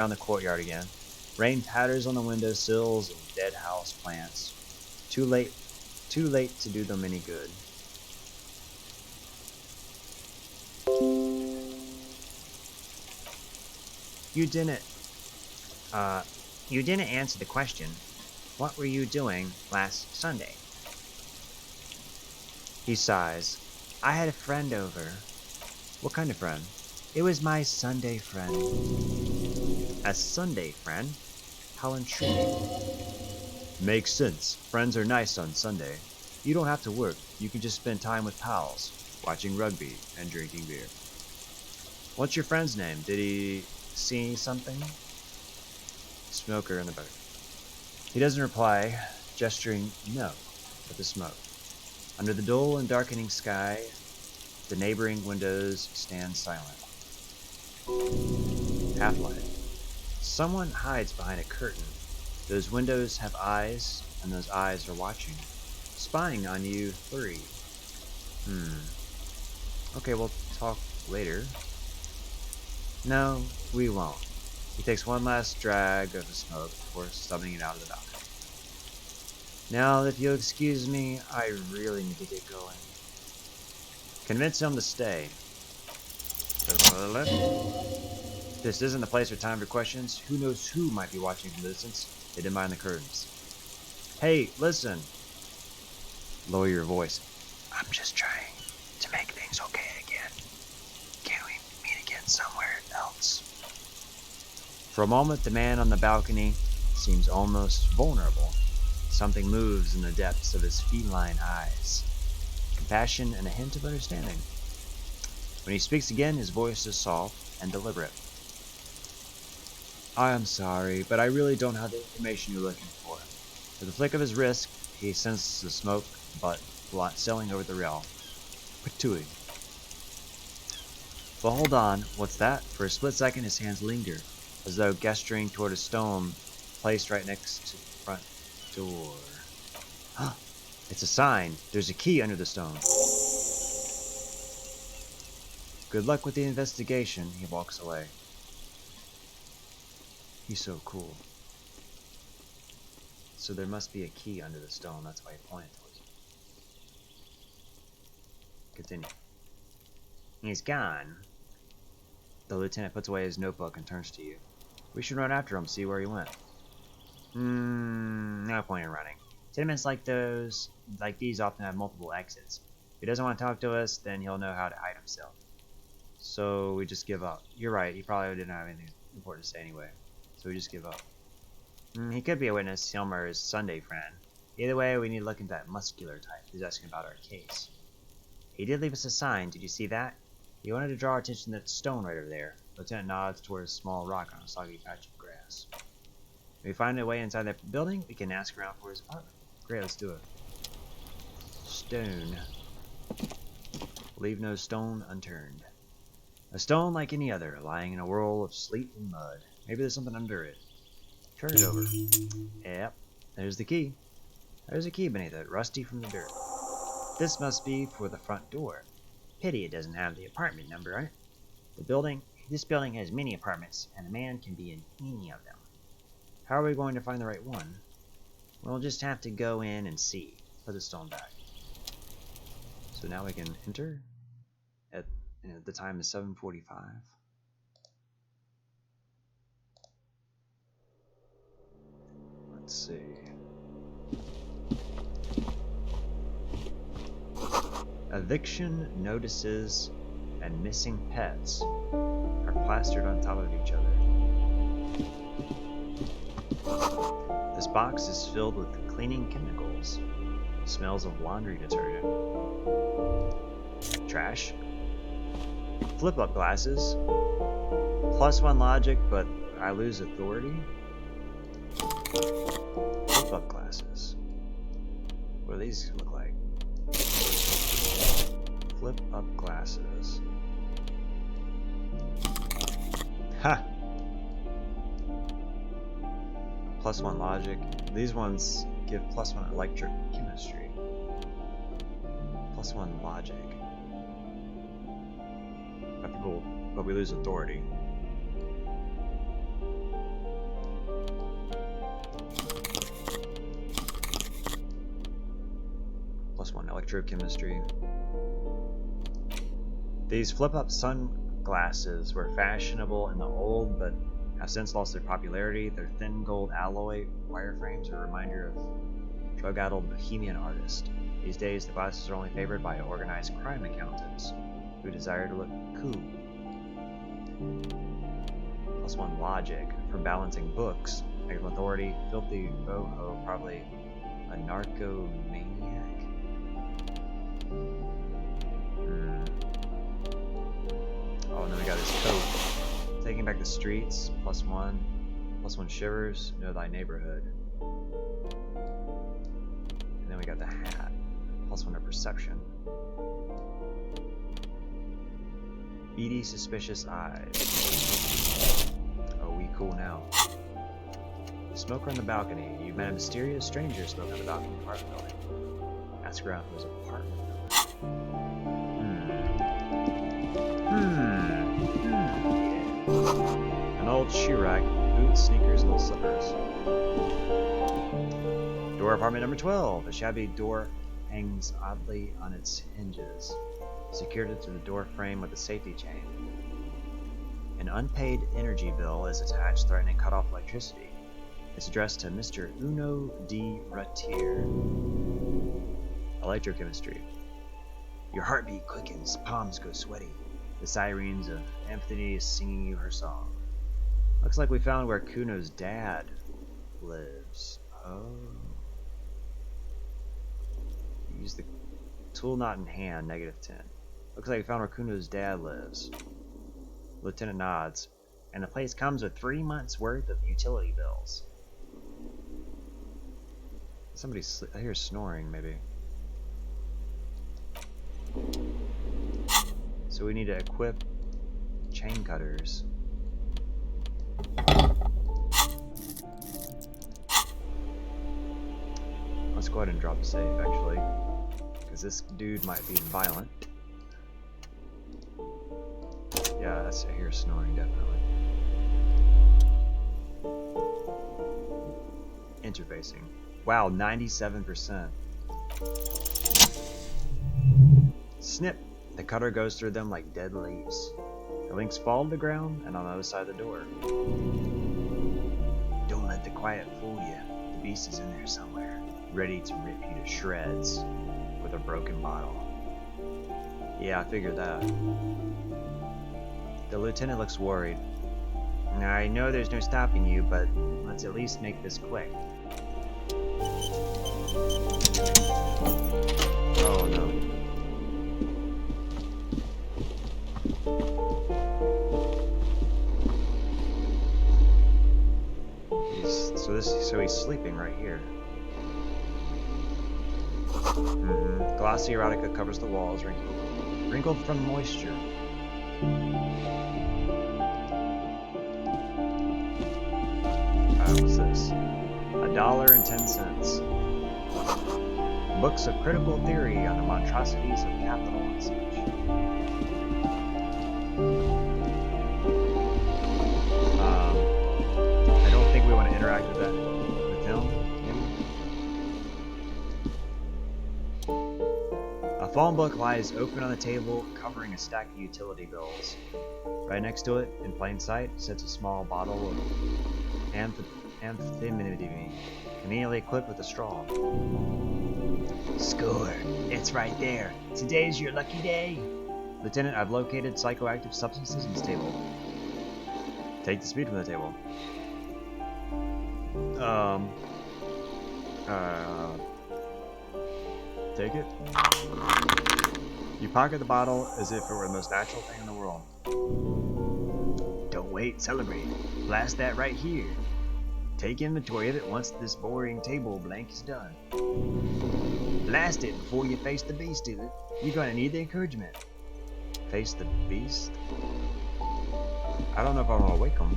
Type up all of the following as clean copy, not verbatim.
around the courtyard again. Rain patters on the window sills and dead house plants. Too late to do them any good. You didn't, uh, you didn't answer the question. What were you doing last Sunday? He sighs. I had a friend over. What kind of friend? It was my Sunday friend. A Sunday friend? How intriguing. Makes sense. Friends are nice on Sunday. You don't have to work. You can just spend time with pals, watching rugby and drinking beer. What's your friend's name? Did he see something? Smoker in the boat. He doesn't reply, gesturing no at the smoke. Under the dull and darkening sky, the neighboring windows stand silent. Half-light. Someone hides behind a curtain. Those windows have eyes, and those eyes are watching. Spying on you three. Okay, we'll talk later. No, we won't. He takes one last drag of the smoke before stubbing it out of the balcony. Now, if you'll excuse me, I really need to get going. Convince him to stay. This isn't the place or time for questions. Who knows who might be watching from a distance? They didn't mind the curtains. Hey, listen. Lower your voice. I'm just trying to make things okay again. Can we meet again somewhere else? For a moment, the man on the balcony seems almost vulnerable. Something moves in the depths of his feline eyes. Compassion and a hint of understanding. When he speaks again, his voice is soft and deliberate. I am sorry, but I really don't have the information you're looking for. With a flick of his wrist, he senses the smoke but sailing over the rail. Patooey. But hold on, what's that? For a split second, his hands linger, as though gesturing toward a stone placed right next to the front door. It's a sign. There's a key under the stone. Good luck with the investigation. He walks away. He's so cool. So there must be a key under the stone. That's why he pointed towards it. Continue. He's gone. The lieutenant puts away his notebook and turns to you. We should run after him, see where he went. No point in running. Tenements like these often have multiple exits. If he doesn't want to talk to us, then he'll know how to hide himself. So we just give up. You're right, he probably didn't have anything important to say anyway. So we just give up. He could be a witness, Hilmer's Sunday friend. Either way, we need to look into that muscular type who's asking about our case. He did leave us a sign, did you see that? He wanted to draw our attention to that stone right over there. Lieutenant nods toward a small rock on a soggy patch of grass. If we find a way inside that building, we can ask around for his apartment. Great, let's do it. Stone. Leave no stone unturned. A stone like any other, lying in a whirl of sleet and mud. Maybe there's something under it. Turn it over. Yep, there's the key. There's a key beneath it, rusty from the dirt. This must be for the front door. Pity it doesn't have the apartment number, right? This building has many apartments, and a man can be in any of them. How are we going to find the right one? We'll just have to go in and see. Put the stone back. So now we can enter. At the time is 7:45. Let's see. Eviction notices and missing pets are plastered on top of each other. This box is filled with cleaning chemicals. Smells of laundry detergent. Trash. Flip-up glasses. +1 logic, but I lose authority. Flip-up glasses. What do these look like? Flip-up glasses. Ha! +1 logic. These ones give +1 electric chemistry. +1 logic. But we lose authority. Electrochemistry. These flip-up sunglasses were fashionable in the old, but have since lost their popularity. Their thin gold alloy wireframes are a reminder of drug-addled bohemian artists. These days, the glasses are only favored by organized crime accountants who desire to look cool. +1 logic for balancing books. Negative authority, filthy boho, probably a narcomaniac. Oh, and then we got his coat. Taking back the streets, +1. +1 shivers, know thy neighborhood. And then we got the hat. +1 to perception. Beady, suspicious eyes. Oh, we cool now. Smoker on the balcony. You've met a mysterious stranger smoking on the balcony of the apartment building. Ask around whose apartment yeah. An old shoe rack, boots, sneakers, little slippers. Door apartment number 12. A shabby door hangs oddly on its hinges, secured to the door frame with a safety chain. An unpaid energy bill is attached, threatening cut off electricity. It's addressed to Mr. Uno D. Ratier. Electrochemistry. Your heartbeat quickens, palms go sweaty. The sirens of Anthony is singing you her song. Looks like we found where Kuno's dad lives. Oh. Use the tool not in hand, -10. Looks like we found where Kuno's dad lives. Lieutenant nods. And the place comes with 3 months worth of utility bills. I hear snoring, maybe. So we need to equip chain cutters. Let's go ahead and drop a save, actually, because this dude might be violent. Yeah, I hear snoring, definitely. Interfacing. Wow, 97%. Snip! The cutter goes through them like dead leaves. The links fall to the ground and on the other side of the door. Don't let the quiet fool you. The beast is in there somewhere, ready to rip you to shreds with a broken bottle. Yeah, I figured that. The lieutenant looks worried. I know there's no stopping you, but let's at least make this quick. Oh no. So he's sleeping right here. Glossy erotica covers the walls, wrinkled from moisture. What's this? $1.10. Books of critical theory on the monstrosities of capital and such. I don't think we want to interact with that. With him, maybe? A phone book lies open on the table, covering a stack of utility bills. Right next to it, in plain sight, sits a small bottle of amphetamine, conveniently equipped with a straw. Score! It's right there. Today's your lucky day. Lieutenant, I've located psychoactive substances in this table. Take the speed from the table. Take it. You pocket the bottle as if it were the most natural thing in the world. Don't wait, celebrate. Blast that right here. Take inventory of it once this boring table blank is done. Blast it before you face the beast, is it? You're gonna need the encouragement. Face the beast? I don't know if I want to wake him.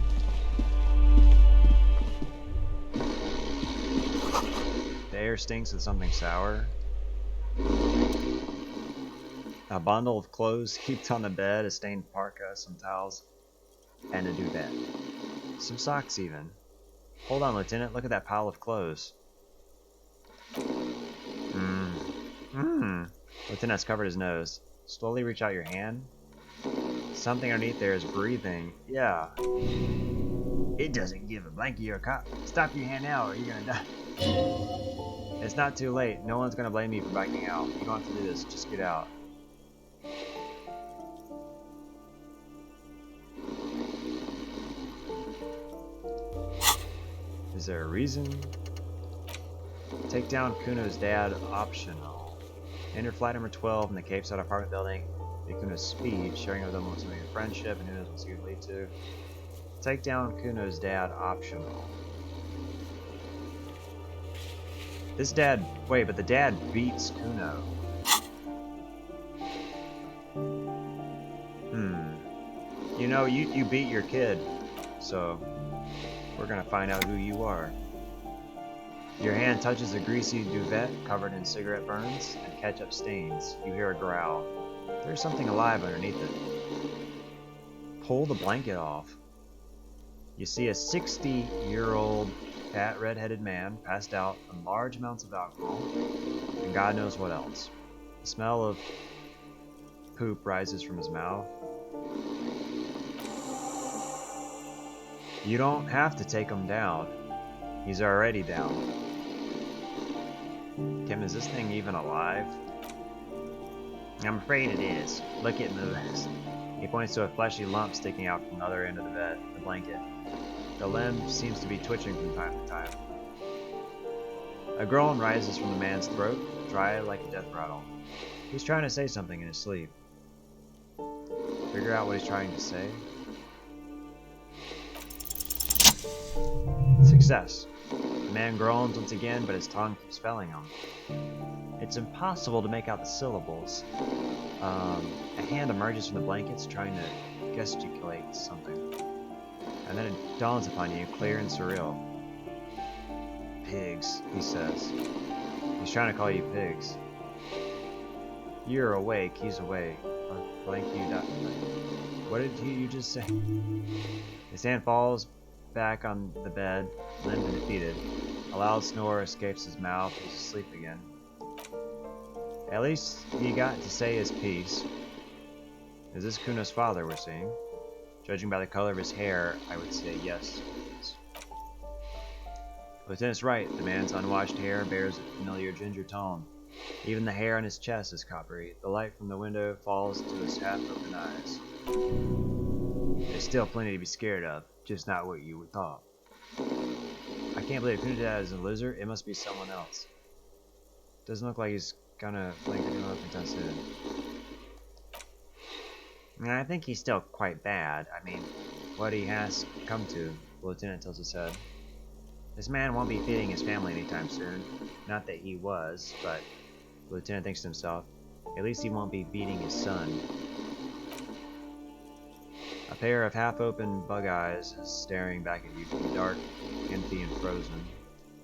The air stinks of something sour. A bundle of clothes heaped on the bed, a stained parka, some towels, and a duvet. Some socks even. Hold on, Lieutenant, look at that pile of clothes. Lieutenant's covered his nose. Slowly reach out your hand. Something underneath there is breathing. Yeah. It doesn't give a blankie or a cop. Stop your hand now or you're gonna die. It's not too late. No one's gonna blame you for backing out. You don't have to do this. Just get out. Is there a reason? Take down Kuno's dad, optional. Enter flight number 12 in the Cape Side apartment building. Get Kuno's speed, sharing with them what's your friendship, and who knows what's going to lead to. Take down Kuno's dad, optional. This dad, wait, but the dad beats Kuno. You know, you beat your kid, so we're gonna find out who you are. Your hand touches a greasy duvet covered in cigarette burns and ketchup stains. You hear a growl. There's something alive underneath it. Pull the blanket off. You see a 60-year-old fat red-headed man passed out on large amounts of alcohol and God knows what else. The smell of poop rises from his mouth. You don't have to take him down. He's already down. Kim, is this thing even alive? I'm afraid it is. Look, it moves. He points to a fleshy lump sticking out from the other end of the blanket. The limb seems to be twitching from time to time. A groan rises from the man's throat, dry like a death rattle. He's trying to say something in his sleep. Figure out what he's trying to say. Success. The man groans once again, but his tongue keeps failing him. It's impossible to make out the syllables. A hand emerges from the blankets, trying to gesticulate something. And then it dawns upon you, clear and surreal. Pigs, he says. He's trying to call you pigs. You're awake, he's awake. Blank you. What did you just say? His hand falls back on the bed, limp and defeated. A loud snore escapes his mouth. He's asleep again. At least he got to say his piece. Is this Kuno's father we're seeing? Judging by the color of his hair, I would say yes, it is. Lieutenant's right. The man's unwashed hair bears a familiar ginger tone. Even the hair on his chest is coppery. The light from the window falls to his half-open eyes. There's still plenty to be scared of, just not what you would thought. I can't believe Kuno's dad is a lizard. It must be someone else. Doesn't look like he's gonna blink anyone up anytime soon. I think he's still quite bad. I mean, what he has come to, the lieutenant tilts his head. This man won't be feeding his family anytime soon. Not that he was, but the lieutenant thinks to himself, at least he won't be beating his son. A pair of half-open bug eyes is staring back at you from the dark, empty, and frozen.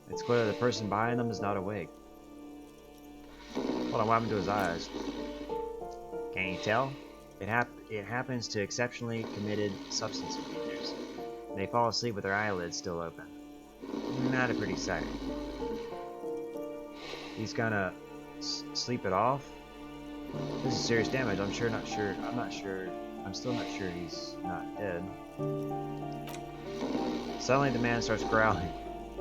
It's clear the person behind them is not awake. Hold on, what happened to his eyes? Can you tell? It happens to exceptionally committed substance abusers. They fall asleep with their eyelids still open. Not a pretty sight. He's gonna sleep it off? This is serious damage. I'm still not sure he's not dead. Suddenly the man starts growling.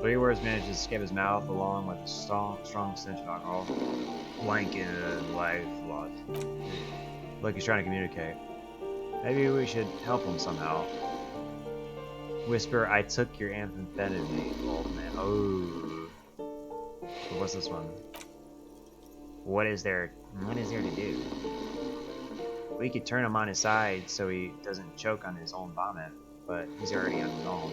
3 words manage to escape his mouth along with a strong stench of alcohol. Blanket, life, lot. Look, he's trying to communicate. Maybe we should help him somehow. Whisper, I took your amphetamine, old man. Oh. What's this one? What is there to do? We could turn him on his side so he doesn't choke on his own vomit, but he's already on his own.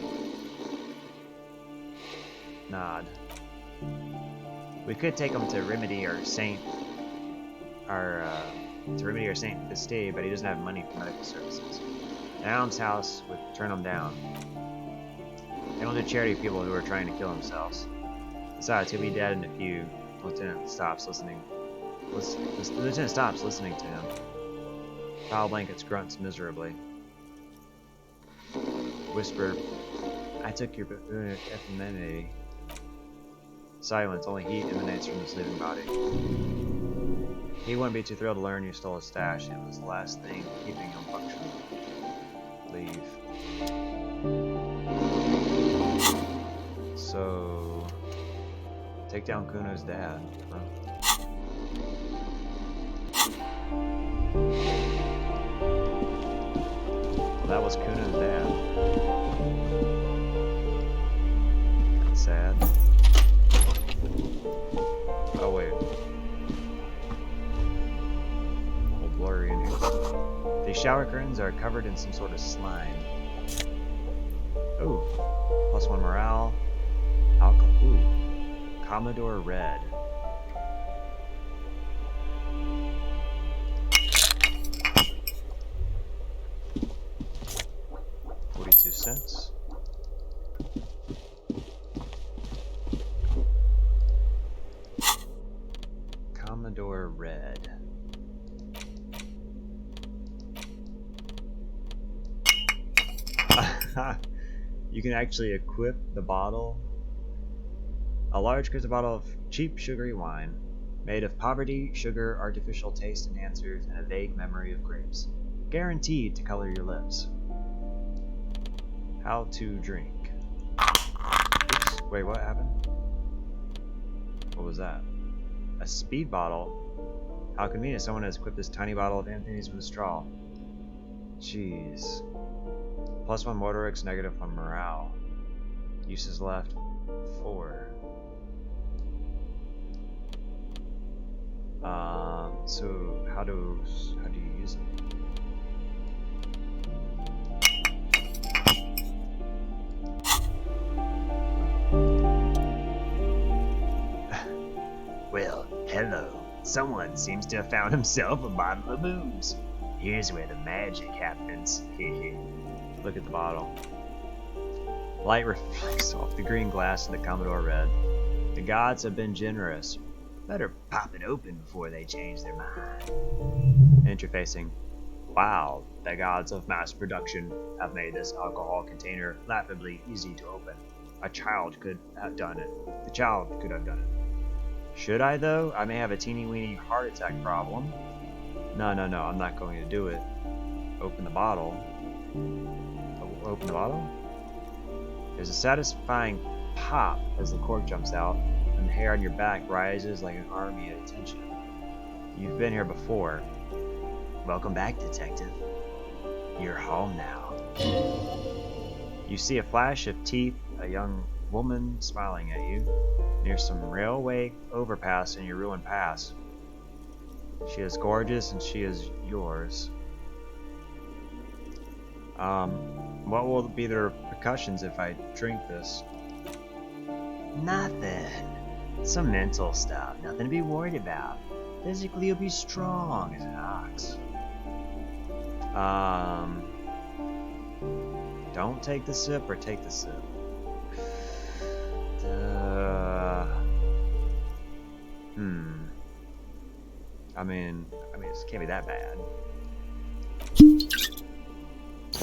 Nod. We could take him to Remedy or Saint Bastille, but he doesn't have money for medical services. An almshouse would turn him down. They don't do charity for people who are trying to kill themselves. Besides, he'll be dead in a few. The lieutenant stops listening. The lieutenant stops listening to him. Foul blankets grunts miserably. Whisper, I took your ephemera. Silence, only heat emanates from his living body. He wouldn't be too thrilled to learn you stole his stash. It was the last thing keeping him functional. Leave. So, take down Kuno's dad. Huh? Well, that was Kuno's dad. That's sad. Oh wait. A little blurry in here. The shower curtains are covered in some sort of slime. Ooh. +1 morale. Alcohol. Ooh. Commodore Red. $0.42. Commodore Red. You can actually equip the bottle. A large crystal bottle of cheap sugary wine, made of poverty, sugar, artificial taste enhancers, and a vague memory of grapes. Guaranteed to color your lips. How to drink. Oops, wait, what happened? What was that? A speed bottle? How convenient, someone has equipped this tiny bottle of Anthony's with a straw. Jeez. +1 motorics, -1 morale. Uses left 4. So how do you use it? Well, hello. Someone seems to have found himself a bottle of booze. Here's where the magic happens. Look at the bottle. Light reflects off the green glass of the Commodore Red. The gods have been generous. Better pop it open before they change their mind. Interfacing. Wow, the gods of mass production have made this alcohol container laughably easy to open. A child could have done it. The child could have done it. Should I though? I may have a teeny weeny heart attack problem. No, I'm not going to do it. Open the bottle. Open the bottle? There's a satisfying pop as the cork jumps out, and the hair on your back rises like an army at attention. You've been here before. Welcome back, detective. You're home now. You see a flash of teeth, a young woman smiling at you, near some railway overpass in your ruined past. She is gorgeous and she is yours. What will be the repercussions if I drink this? Nothing. Some mental stuff. Nothing to be worried about. Physically, you'll be strong as an ox. Don't take the sip or take the sip. I mean, it can't be that bad.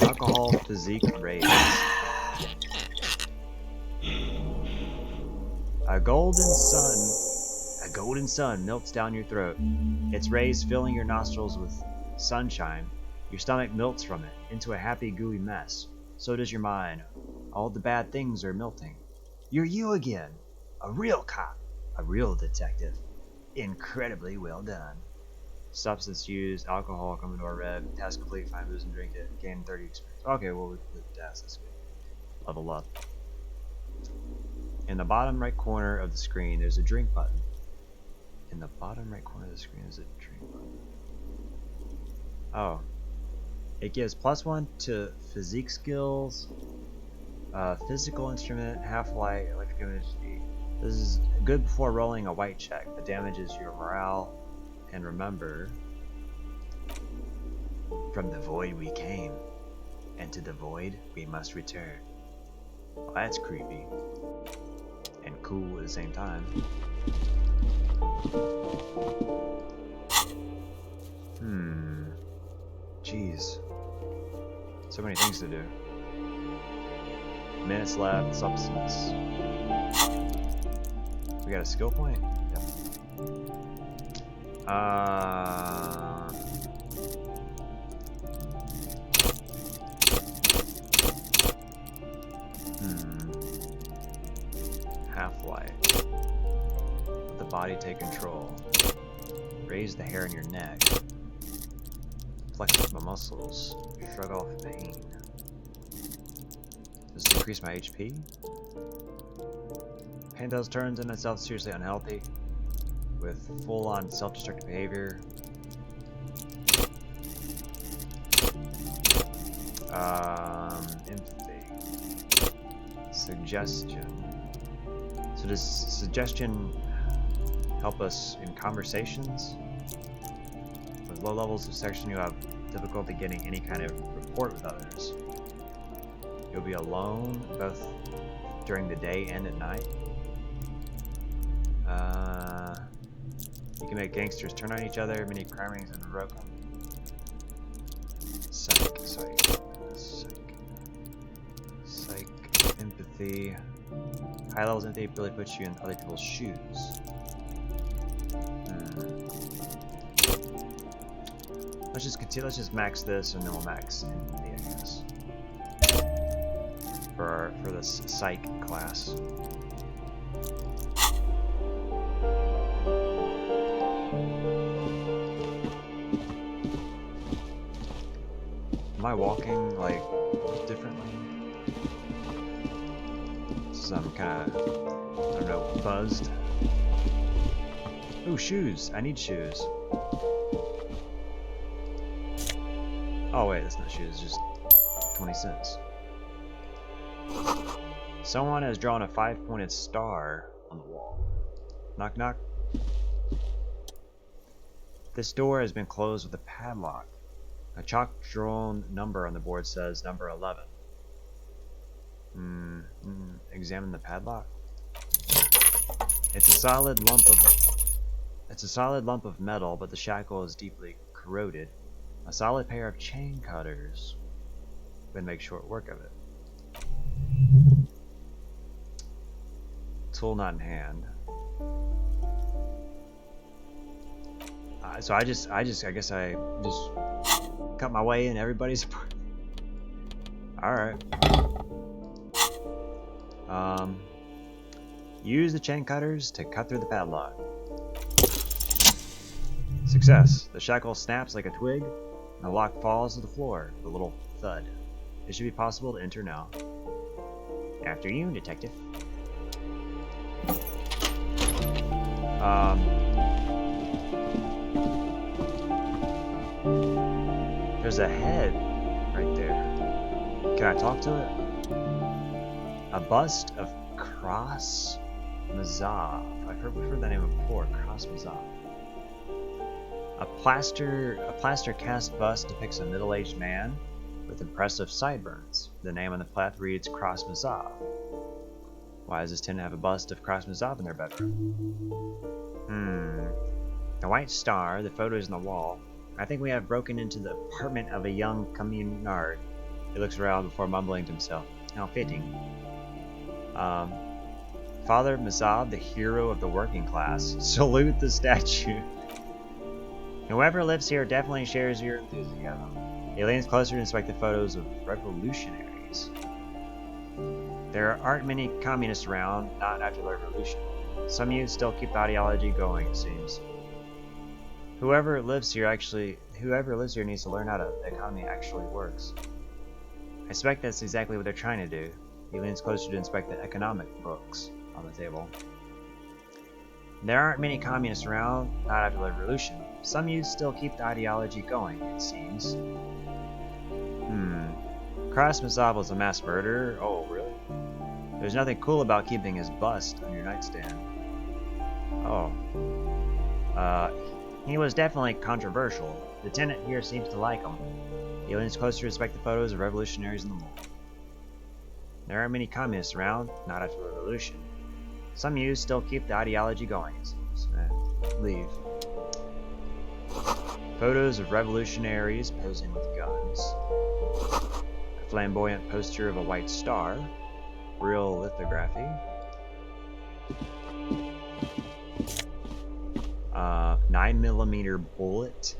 Alcohol physique raise. A golden sun melts down your throat. Its rays filling your nostrils with sunshine. Your stomach melts from it into a happy, gooey mess. So does your mind. All the bad things are melting. You're you again. A real cop. A real detective. Incredibly well done. Substance used, alcohol, Commodore Red. Task complete, find booze and drink it. Gain 30 experience. Okay, well, with the task, that's good. Level up. In the bottom right corner of the screen, there's a drink button. In the bottom right corner of the screen is a drink button. Oh. It gives +1 to physique skills, physical instrument, half-light, electric image. This is good before rolling a white check. The damages your morale. And remember, from the void we came, and to the void we must return. Well, that's creepy. And cool at the same time. Jeez. So many things to do. Minutes left, substance. We got a skill point? Yep. Half-life. Let the body take control. Raise the hair on your neck. Flex my muscles. Shrug off pain. Does this increase my HP? Pandel's turns in itself seriously unhealthy, with full-on self-destructive behavior. Empathy. Suggestion. So does suggestion help us in conversations? With low levels of suggestion, you have difficulty getting any kind of rapport with others. You'll be alone both during the day and at night. You can make gangsters turn on each other, many crime rings and rope. Psych. Empathy. High levels of empathy really puts you in other people's shoes. Let's just continue. Let's just max this, and then we'll max empathy, I guess. For this psych class. Am I walking like differently? So I'm kind of, I don't know, buzzed. Ooh, shoes! I need shoes. Oh wait, that's not shoes. It's just 20 cents. Someone has drawn a 5-pointed star on the wall. Knock knock. This door has been closed with a padlock. A chalk-drawn number on the board says number 11. Examine the padlock. It's a solid lump of metal, but the shackle is deeply corroded. A solid pair of chain cutters would make short work of it. Tool not in hand. So I guess I just cut my way in everybody's. All right. Use the chain cutters to cut through the padlock. Success. The shackle snaps like a twig, and the lock falls to the floor with a little thud. It should be possible to enter now. After you, detective. There's a head right there. Can I talk to it? A bust of Cross Mazav. We've heard that name before. Cross Mazav. A plaster cast bust depicts a middle-aged man with impressive sideburns. The name on the plaque reads Cross Mazav. Why does this tenant have a bust of Cross Mazav in their bedroom? The white star, the photos on the wall. I think we have broken into the apartment of a young communard. He looks around before mumbling to himself. How fitting. Father Mazav, the hero of the working class. Salute the statue. Whoever lives here definitely shares your enthusiasm. He leans closer to inspect the photos of revolutionaries. There aren't many communists around, not after the revolution. Some youth still keep the ideology going, it seems. Whoever lives here needs to learn how the economy actually works. I suspect that's exactly what they're trying to do. He leans closer to inspect the economic books on the table. There aren't many communists around, not after the revolution. Some youth still keep the ideology going, it seems. Cross Mazav was a mass murderer? Oh, really? There's nothing cool about keeping his bust on your nightstand. Oh. He was definitely controversial. The tenant here seems to like him. He leans closer to inspect the photos of revolutionaries in the wall. There aren't many communists around, not after the revolution. Some youth still keep the ideology going, it seems. Leave. Photos of revolutionaries posing with guns. A flamboyant poster of a white star. Real lithography. 9mm bullet,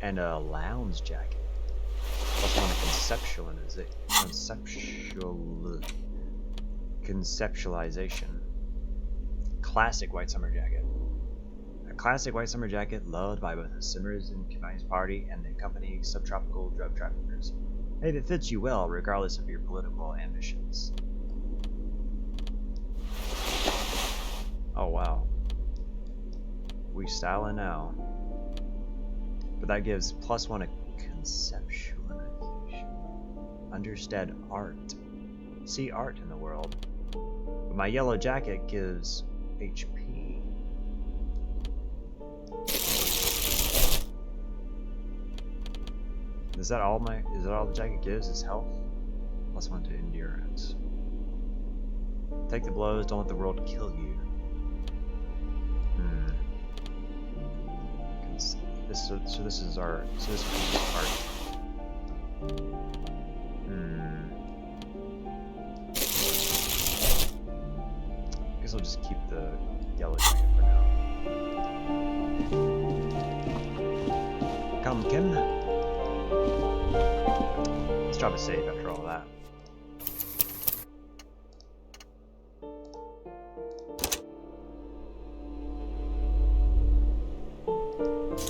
and a lounge jacket. Plus one conceptualization. Classic white summer jacket. A classic white summer jacket loved by both the Simmers and Communist Party and the accompanying subtropical drug traffickers. Maybe it fits you well regardless of your political ambitions. Oh wow. We styling now. But that gives +1 a conceptualization. Understand art. See art in the world. But my yellow jacket gives HP. Is that all the jacket gives is health? +1 to endurance. Take the blows, don't let the world kill you. So this is our part. Guess I'll just keep the yellow jacket for now. Come, Kim. Let's drop a save after all that.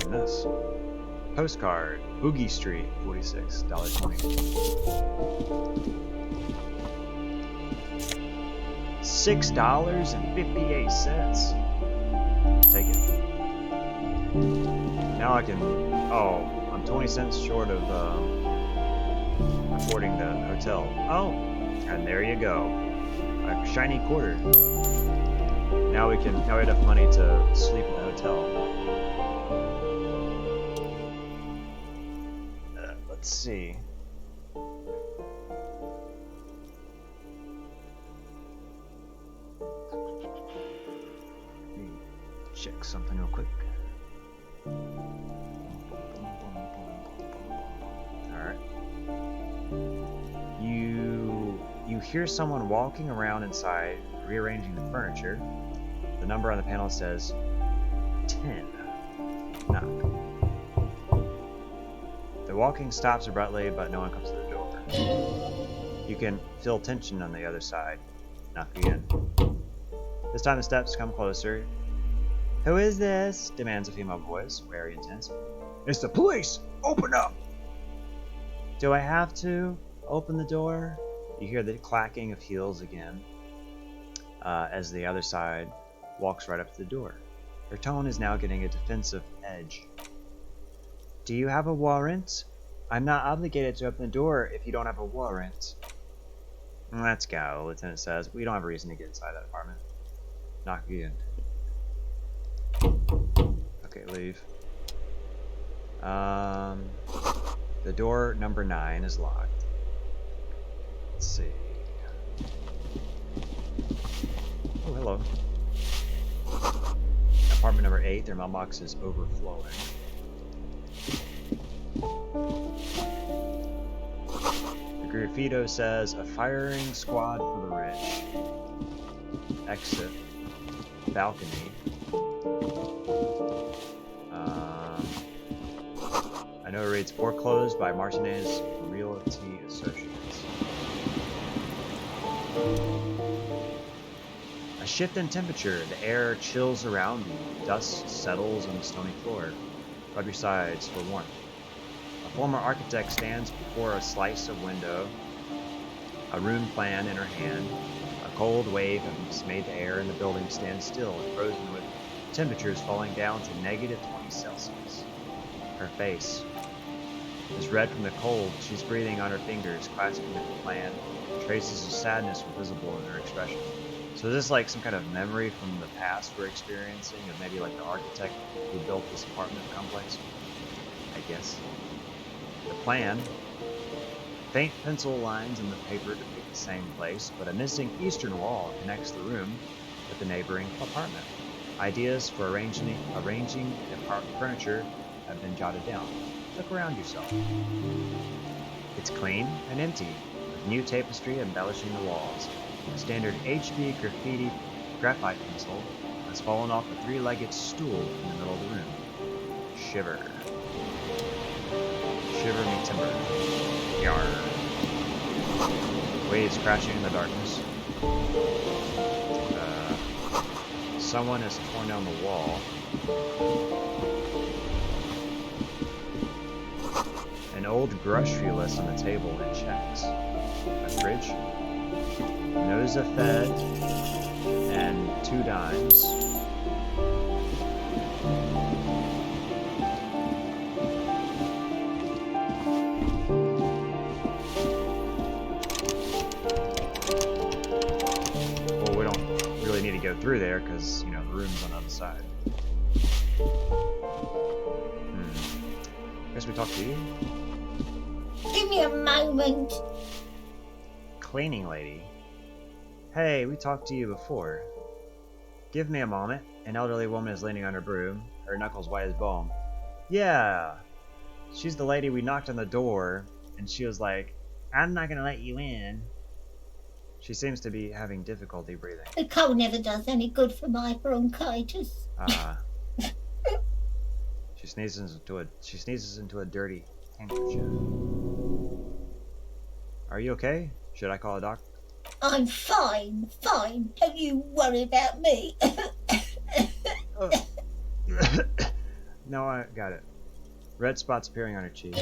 And this. Postcard. Boogie Street, $46.20. $6.58. Take it. Now I can. Oh, I'm 20 cents short of affording the hotel. Oh, and there you go. A shiny quarter. Now we have enough money to sleep in the hotel. Let's see. Let me check something real quick. Alright. You hear someone walking around inside, rearranging the furniture. The number on the panel says 10. Knock. The walking stops abruptly, but no one comes to the door. You can feel tension on the other side. Knock again. This time the steps come closer. Who is this? Demands a female voice, very intense. It's the police! Open up! Do I have to open the door? You hear the clacking of heels again as the other side walks right up to the door. Her tone is now getting a defensive edge. Do you have a warrant? I'm not obligated to open the door if you don't have a warrant. Let's go, the lieutenant says. We don't have a reason to get inside that apartment. Knock again. Okay, leave. The door number 9 is locked. Let's see. Oh, hello. Apartment number 8, their mailbox is overflowing. The graffito says, a firing squad for the rich. Exit. Balcony. I know it reads foreclosed by Martinez Realty Associates. A shift in temperature. The air chills around you. Dust settles on the stony floor. Rub your sides for warmth. A former architect stands before a slice of window, a room plan in her hand. A cold wave has made the air in the building stand still and frozen with temperatures falling down to -20 Celsius. Her face is red from the cold. She's breathing on her fingers, clasping the plan. Traces of sadness were visible in her expression. So is this like some kind of memory from the past we're experiencing, of maybe like the architect who built this apartment complex? I guess. The plan. Faint pencil lines in the paper depict the same place, but a missing eastern wall connects the room with the neighboring apartment. Ideas for arranging the furniture have been jotted down. Look around yourself. It's clean and empty, with new tapestry embellishing the walls. A standard HB graphite pencil, a has fallen off a three-legged stool in the middle of the room. Shiver. Shiver me timber. Yarr. Waves crashing in the darkness. Someone has torn down the wall. An old grocery list on the table and checks. A fridge. Nose of Fed. And 2 dimes. Well, we don't really need to go through there because, you know, the room's on the other side. Guess we talk to you? Give me a moment. Cleaning lady. Hey, we talked to you before. Give me a moment. An elderly woman is leaning on her broom, her knuckles white as bone. Yeah, she's the lady we knocked on the door, and she was like, I'm not gonna let you in. She seems to be having difficulty breathing. The cold never does any good for my bronchitis. She sneezes into a dirty handkerchief. Are you okay? Should I call a doctor? I'm fine. Don't you worry about me. No, I got it. Red spots appearing on her cheeks.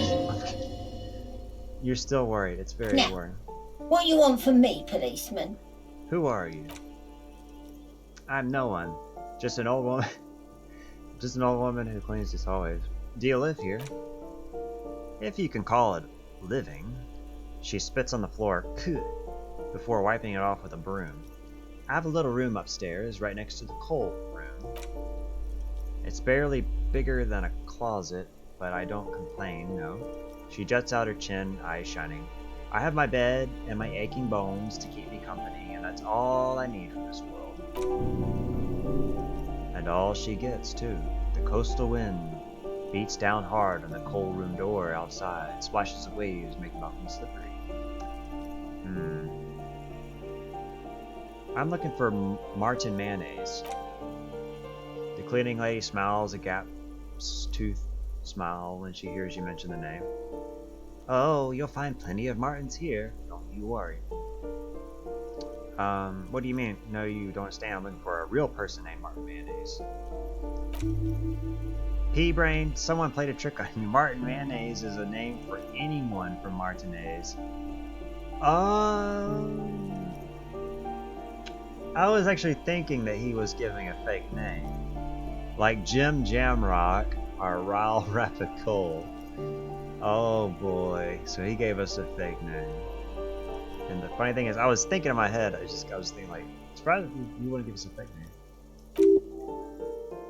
You're still worried. It's very worrying. What you want from me, policeman? Who are you? I'm no one. Just an old woman. Just an old woman who cleans these hallways. Do you live here? If you can call it living. She spits on the floor before wiping it off with a broom. I have a little room upstairs right next to the coal room. It's barely bigger than a closet, but I don't complain, no. She juts out her chin, eyes shining. I have my bed and my aching bones to keep me company, and that's all I need from this world. And all she gets, too. The coastal wind beats down hard on the coal room door outside, splashes of waves making nothing slippery. I'm looking for Martin mayonnaise. The cleaning lady smiles a gap's-tooth smile when she hears you mention the name. Oh, you'll find plenty of Martins here. Don't you worry. What do you mean? No, you don't understand. I'm looking for a real person named Martin Mayonnaise. Pea-brain, someone played a trick on you. Martin Mayonnaise is a name for anyone from Martinez. I was actually thinking that he was giving a fake name. Like Jim Jamrock or Ryle Rapid-Cole. Oh boy, so he gave us a fake name. And the funny thing is, I was thinking in my head, I was thinking like, surprised if you wouldn't give us a fake name.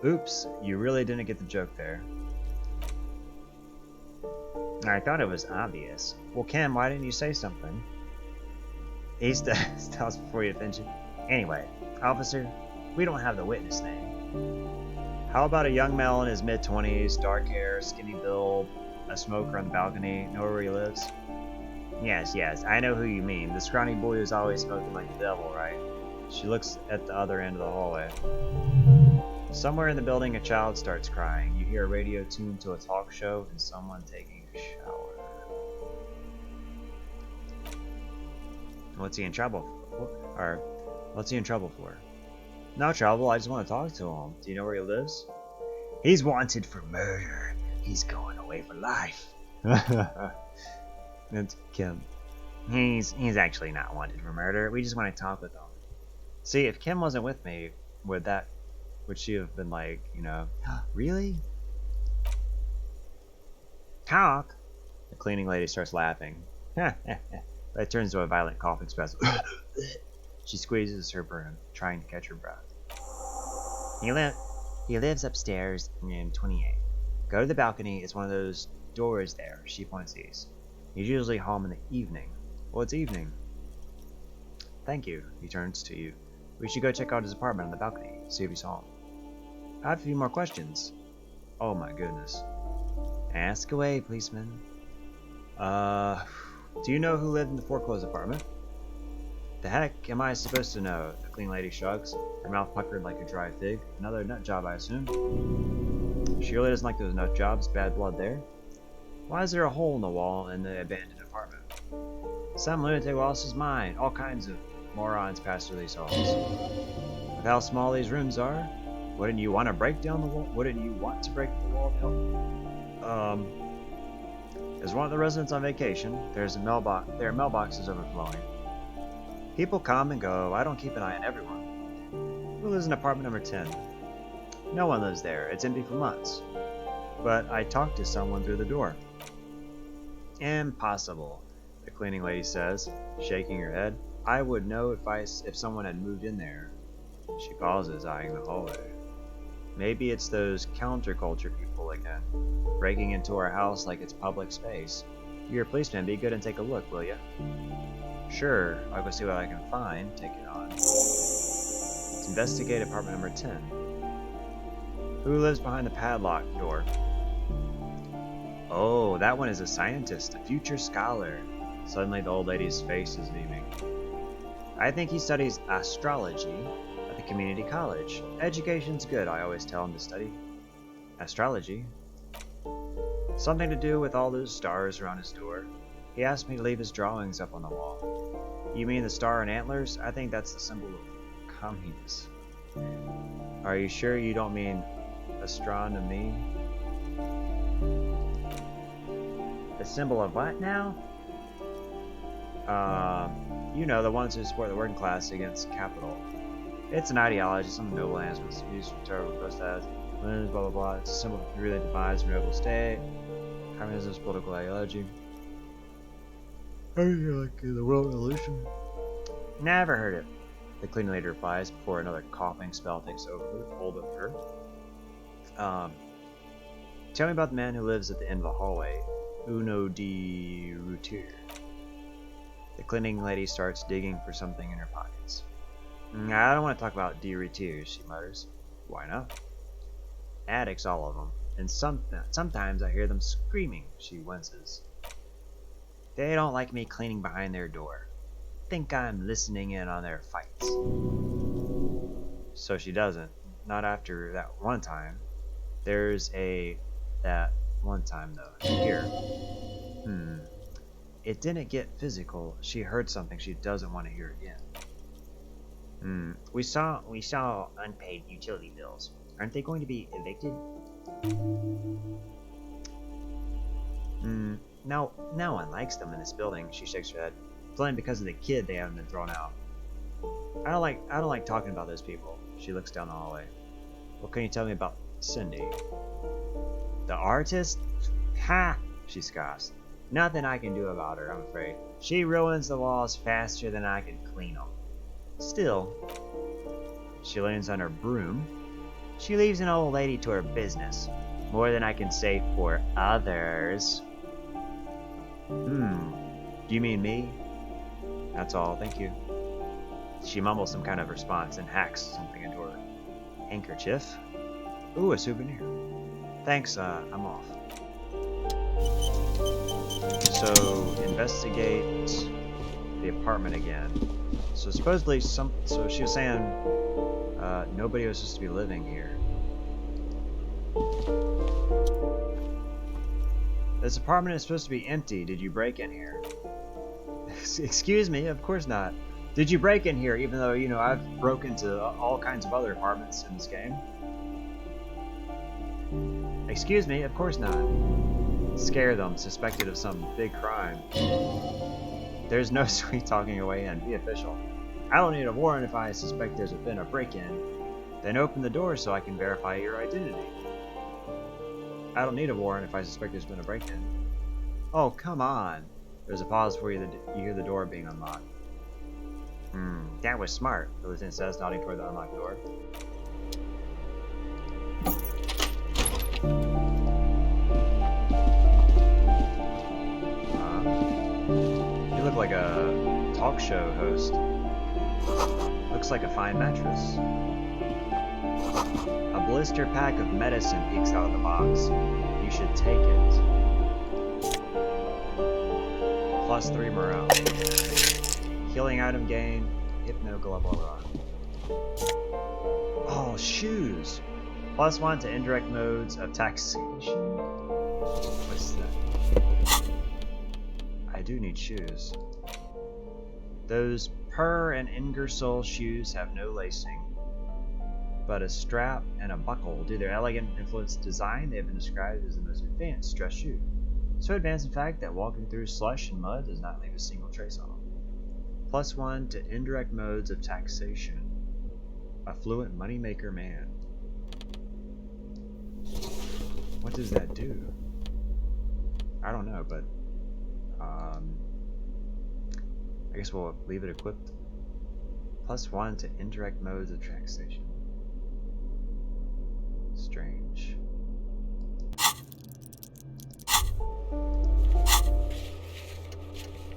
Oops, you really didn't get the joke there. I thought it was obvious. Well, Ken, why didn't you say something? He stops before you offend you. Anyway, officer, we don't have the witness name. How about a young male in his mid-20s, dark hair, skinny build, a smoker on the balcony, know where he lives? Yes, I know who you mean. The scrawny boy who's always smoking like the devil, right? She looks at the other end of the hallway. Somewhere in the building, a child starts crying. You hear a radio tuned to a talk show and someone taking a shower. What's he in trouble for? Or, what's he in trouble for? No trouble, I just want to talk to him. Do you know where he lives? He's wanted for murder. He's going away for life. That's Kim. He's actually not wanted for murder. We just want to talk with him. See, if Kim wasn't with me, would she have been like, you know, really? Talk? The cleaning lady starts laughing. That turns to a violent coughing spasm. She squeezes her broom, trying to catch her breath. He lives upstairs in room 28. Go to the balcony. It's one of those doors there. She points east. He's usually home in the evening. Well, it's evening. Thank you. He turns to you. We should go check out his apartment on the balcony. See if you saw him. I have a few more questions. Oh my goodness. Ask away, policeman. Do you know who lived in the foreclosed apartment? The heck am I supposed to know? The clean lady shrugs, her mouth puckered like a dry fig. Another nut job, I assume. She really doesn't like those nut jobs. Bad blood there. Why is there a hole in the wall in the abandoned apartment? Some lunatic lost his mind. All kinds of morons pass through these halls. With how small these rooms are, wouldn't you want to break down the wall? Wouldn't you want to break the wall down? Is one of the residents on vacation? There's a mailbox. There are mailboxes overflowing. People come and go. I don't keep an eye on everyone. Who lives in apartment number 10? No one lives there. It's empty for months. But I talked to someone through the door. Impossible, the cleaning lady says, shaking her head. I would know if someone had moved in there. She pauses, eyeing the hallway. Maybe it's those counterculture people again, breaking into our house like it's public space. You're a policeman, be good and take a look, will ya? Sure, I'll go see what I can find. Take it on. Let's investigate apartment number 10. Who lives behind the padlocked door? Oh, that one is a scientist, a future scholar. Suddenly the old lady's face is beaming. I think he studies astrology at the community college. Education's good, I always tell him to study. Astrology? Something to do with all those stars around his door. He asked me to leave his drawings up on the wall. You mean the star and antlers? I think that's the symbol of communists. Are you sure you don't mean astronomy? The symbol of what now? You know, the ones who support the working class against capital. It's an ideology, some noble answers used for terrible post as blah blah blah. It's a symbol that really divides from noble state. Communism is political ideology. Are you like the world Elysium? Never heard it. The cleaning lady replies before another coughing spell takes hold of her. Tell me about the man who lives at the end of the hallway. Uno di Routier. The cleaning lady starts digging for something in her pockets. I don't want to talk about di Routier, she mutters. Why not? Addicts, all of them. And sometimes I hear them screaming, she winces. They don't like me cleaning behind their door. Think I'm listening in on their fights. So she doesn't. Not after that one time. There's that one time though. Here. It didn't get physical. She heard something she doesn't want to hear again. We saw unpaid utility bills. Aren't they going to be evicted? No one likes them in this building, she shakes her head. It's only because of the kid they haven't been thrown out. I don't like talking about those people. She looks down the hallway. What can you tell me about Cindy? The artist? Ha! She scoffs. Nothing I can do about her, I'm afraid. She ruins the walls faster than I can clean them. Still, she leans on her broom. She leaves an old lady to her business. More than I can say for others. Do you mean me? That's all, thank you. She mumbles some kind of response and hacks something into her handkerchief. Ooh, a souvenir. Thanks, I'm off. So, investigate the apartment again. So supposedly so she was saying nobody was supposed to be living here. This apartment is supposed to be empty. Did you break in here? Excuse me, of course not. Did you break in here even though, you know, I've broken into all kinds of other apartments in this game? Excuse me, of course not. Scare them, suspected of some big crime. There's no sweet talking away in. Be official. I don't need a warrant if I suspect there's been a break-in. Then open the door so I can verify your identity. I don't need a warrant if I suspect there's been a break-in. Oh, come on. There's a pause before you hear the door being unlocked. That was smart, the lieutenant says, nodding toward the unlocked door. You look like a talk show host. Looks like a fine mattress. A blister pack of medicine peeks out of the box. You should take it. +3 morale. Healing item gain. Hypno global run. Oh, shoes! +1 to indirect modes of taxation. What's that? I do need shoes. Those Per and Ingersoll shoes have no lacing, but a strap and a buckle. Due to their elegant influenced design, they have been described as the most advanced dress shoe. So advanced, in fact, that walking through slush and mud does not leave a single trace on them. +1 to indirect modes of taxation. Affluent moneymaker man. What does that do? I don't know, but I guess we'll leave it equipped. +1 to indirect modes of taxation. Strange.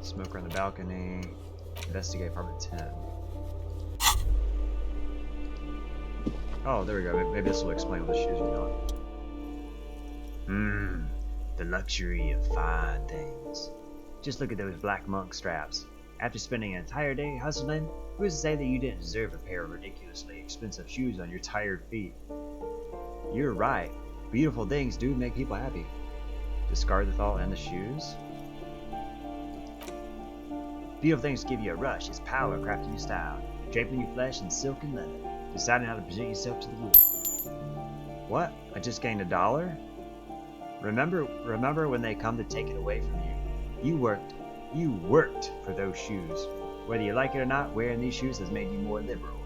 Smoker on the balcony. Investigate apartment 10. Oh, there we go. Maybe this will explain what the shoes are doing. The luxury of fine things. Just look at those black monk straps. After spending an entire day hustling, who's to say that you didn't deserve a pair of ridiculously expensive shoes on your tired feet? You're right. Beautiful things do make people happy. Discard the thought and the shoes. Beautiful things give you a rush. It's power crafting your style, draping your flesh in silk and leather, deciding how to present yourself to the world. What? I just gained $1? Remember when they come to take it away from you? You worked for those shoes. Whether you like it or not, wearing these shoes has made you more liberal.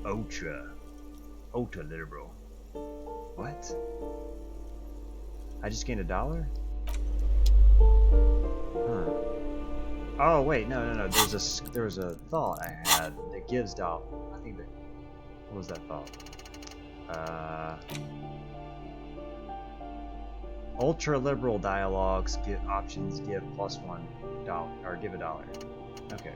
Ultra liberal. What? I just gained $1? Huh. Oh wait, no. There was a thought I had that gives $1. I think that. What was that thought? Ultra liberal dialogues give options give +$1 or give $1. Okay.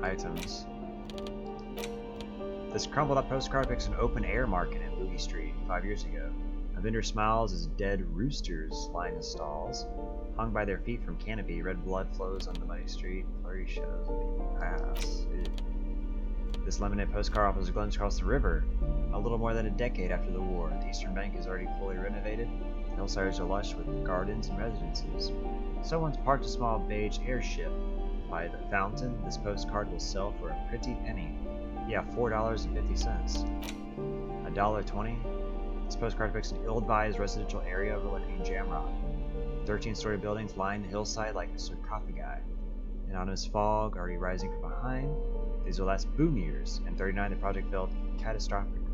Items. This crumpled up postcard picks an open air market in Louis Street 5 years ago. A vendor smiles as dead roosters line the stalls. Hung by their feet from canopy, red blood flows on the muddy street. Flurry shadows of the pass. Ew. This lemonade postcard offers a glimpse across the river. A little more than a decade after the war, the Eastern Bank is already fully renovated. The hillsides are lush with gardens and residences. Someone's parked a small beige airship by the fountain. This postcard will sell for a pretty penny. Yeah, $4.50. $1.20. This postcard depicts an ill-advised residential area overlooking Jamrock. 13-story buildings line the hillside like sarcophagi. Anonymous fog already rising from behind. These will last boom years. In 1939, the project failed catastrophically,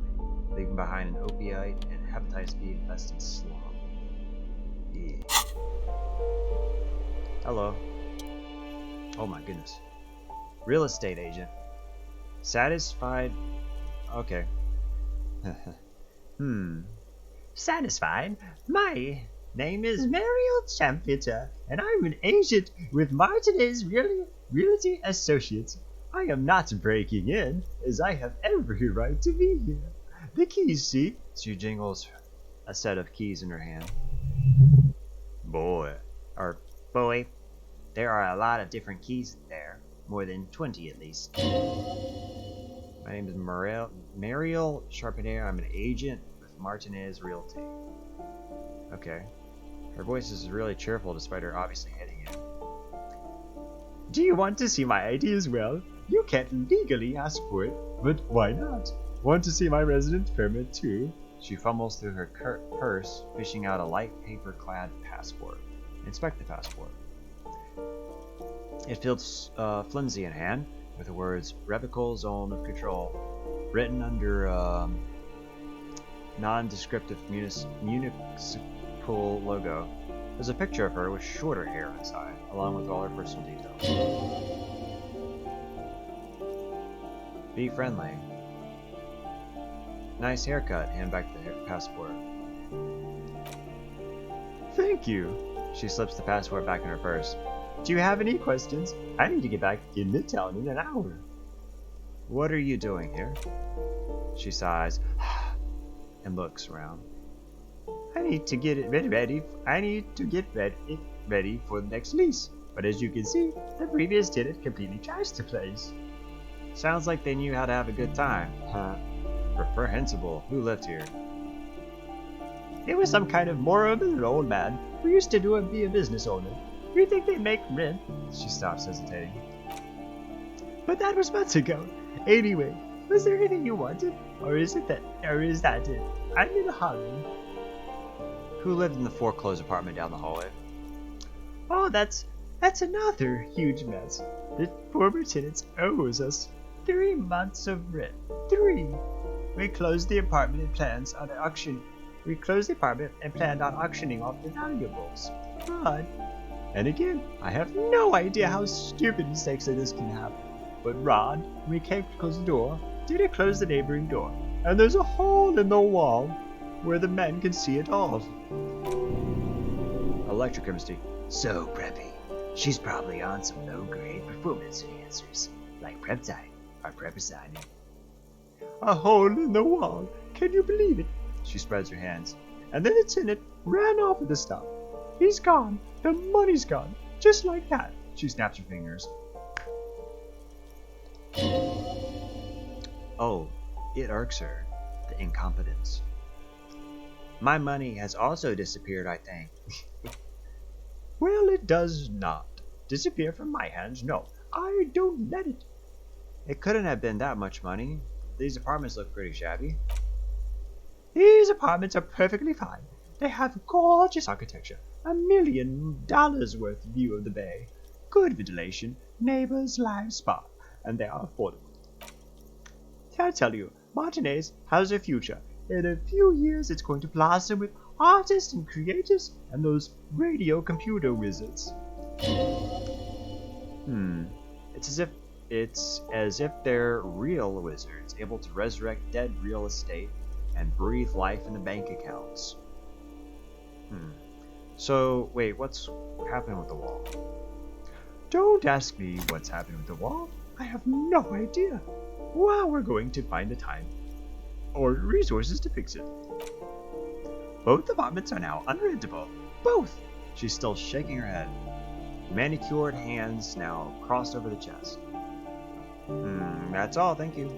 leaving behind an opioid and hepatitis B infested slum. Yeah. Hello. Oh my goodness. Real estate agent. Satisfied. Okay. Satisfied? My name is Mariel Champeter, and I'm an agent with Martinez Realty Associates. I am not breaking in, as I have every right to be here. The keys, see? She jingles a set of keys in her hand. Boy, there are a lot of different keys there. More than 20 at least. My name is Mariel Charpentier. I'm an agent with Martinez Realty. Okay. Her voice is really cheerful despite her obviously hating it. Do you want to see my ID as well? You can't legally ask for it, but why not? Want to see my resident permit too? She fumbles through her purse, fishing out a light paper-clad passport. Inspect the passport. It feels flimsy in hand, with the words "Revocable Zone of Control" written under non-descriptive municipal logo. There's a picture of her with shorter hair on the side, along with all her personal details. Be friendly. Nice haircut. Hand back the passport. Thank you. She slips the passport back in her purse. Do you have any questions? I need to get back in Midtown in an hour. What are you doing here? She sighs and looks around. I need to get it ready. I need to get ready for the next lease. But as you can see, the previous tenant completely trashed the place. Sounds like they knew how to have a good time. Huh. Reprehensible. Who lived here? It was some kind of moral old man who used to be a business owner. You think they make rent? She stops hesitating. But that was months ago. Anyway, was there anything you wanted? Or is that it? I'm in a hurry. Who lived in the foreclosed apartment down the hallway? Oh, that's another huge mess. The former tenants owes us 3 months of rent. 3. We closed the apartment and planned on auctioning off the valuables. But, and again, I have no idea how stupid mistakes like this can happen. But Rod, when we came to close the door, didn't close the neighboring door. And there's a hole in the wall where the men can see it all. Electrochemistry. So preppy. She's probably on some low-grade performance enhancers, like Preptide or Prepicide. A hole in the wall. Can you believe it? She spreads her hands. And then the tenant ran off with the stuff. He's gone. The money's gone. Just like that. She snaps her fingers. Oh, it irks her. The incompetence. My money has also disappeared, I think. Well, it does not disappear from my hands. No, I don't let it. It couldn't have been that much money. These apartments look pretty shabby. These apartments are perfectly fine. They have gorgeous architecture, $1 million worth view of the bay, good ventilation, neighbors, live spa, and they are affordable. I tell you, Martinez has a future. In a few years, it's going to blossom with artists and creatives and those radio computer wizards. It's as if they're real wizards, able to resurrect dead real estate and breathe life into bank accounts. So, wait, what's happening with the wall? Don't ask me what's happening with the wall. I have no idea. Well, we're going to find the time or resources to fix it. Both apartments are now unrentable. Both! She's still shaking her head. Manicured hands now crossed over the chest. That's all, thank you.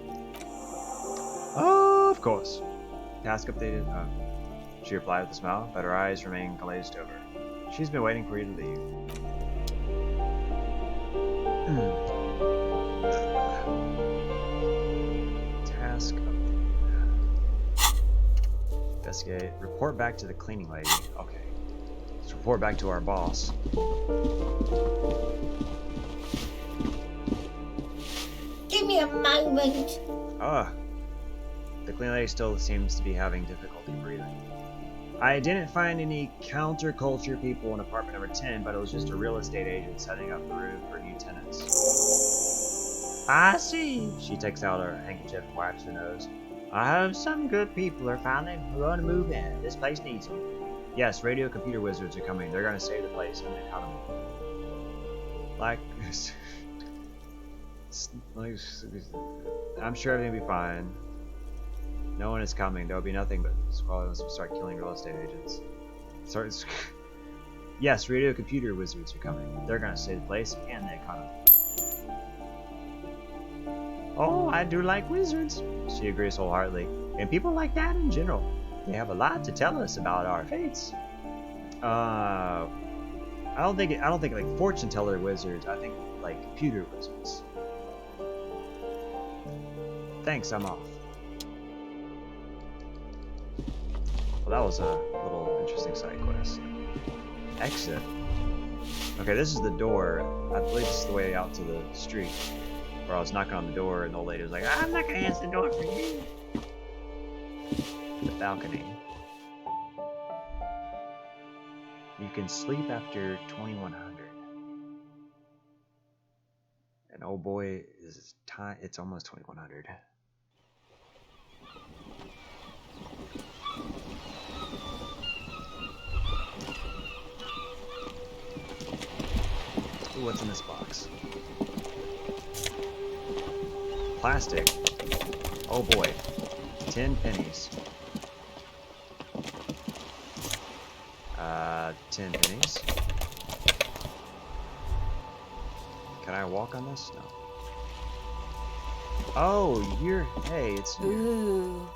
Of course. Task updated. She replied with a smile, but her eyes remained glazed over. She's been waiting for you to leave. Task updated. Investigate. Report back to the cleaning lady. Okay. Let's report back to our boss. Give me a moment. The cleaning lady still seems to be having difficulty breathing. I didn't find any counterculture people in apartment number 10, but it was just a real estate agent setting up the roof for new tenants. I see. She takes out her handkerchief and wipes her nose. I hope some good people are finally going to move in. This place needs them. Yes, radio computer wizards are coming. They're going to save the place and the economy. I'm sure everything will be fine. No one is coming. There will be nothing but squalors will start killing real estate agents. Yes, radio computer wizards are coming. They're going to save the place and the economy. Oh, I do like wizards. She agrees wholeheartedly. And people like that in general. They have a lot to tell us about our fates. I don't think like fortune teller wizards. I think like computer wizards. Thanks, I'm off. Well, that was a little interesting side quest. Exit. Okay, this is the door. I believe this is the way out to the street. Where I was knocking on the door and the old lady was like, I'm not gonna answer the door for you. The balcony. You can sleep after 2100. And oh boy, is time. It's almost 2100. Ooh, what's in this box? Plastic. Oh boy. 10 pennies. 10 pennies. Can I walk on this? No. Oh, hey, it's you. Ooh,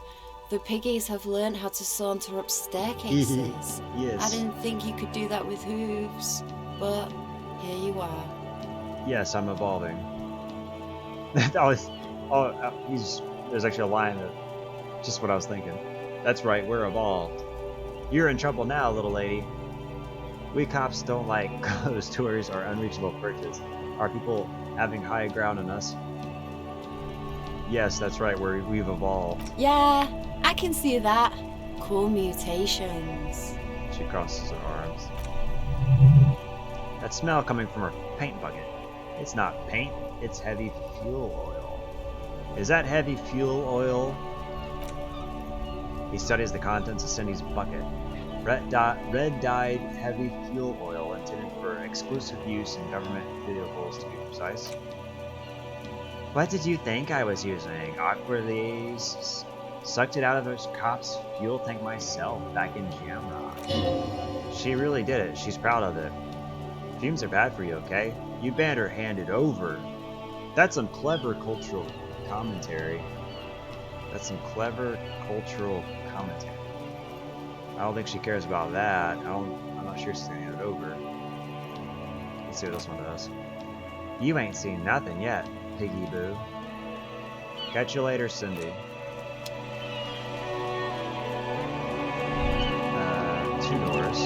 the piggies have learned how to saunter up staircases. Yes. I didn't think you could do that with hooves, but here you are. Yes, I'm evolving. That was, there's actually a line that, just what I was thinking. That's right, we're evolved. You're in trouble now, little lady. We cops don't like closed tours or unreachable perches. Are people having high ground on us? Yes, that's right, we've evolved. Yeah, I can see that. Cool mutations. She crosses her arms. That smell coming from her paint bucket. It's not paint, it's heavy fuel oil. Is that heavy fuel oil? He studies the contents of Cindy's bucket. Red-dyed heavy fuel oil intended for exclusive use in government vehicles, to be precise. What did you think I was using? Awkwardly sucked it out of a cop's fuel tank myself back in Jamrock. She really did it. She's proud of it. Fumes are bad for you, okay? You better hand it over. That's some clever cultural commentary. I don't think she cares about that. I'm not sure she's gonna hand it over. Let's see what this one does. You ain't seen nothing yet, Piggy Boo. Catch you later, Cindy. 2 doors.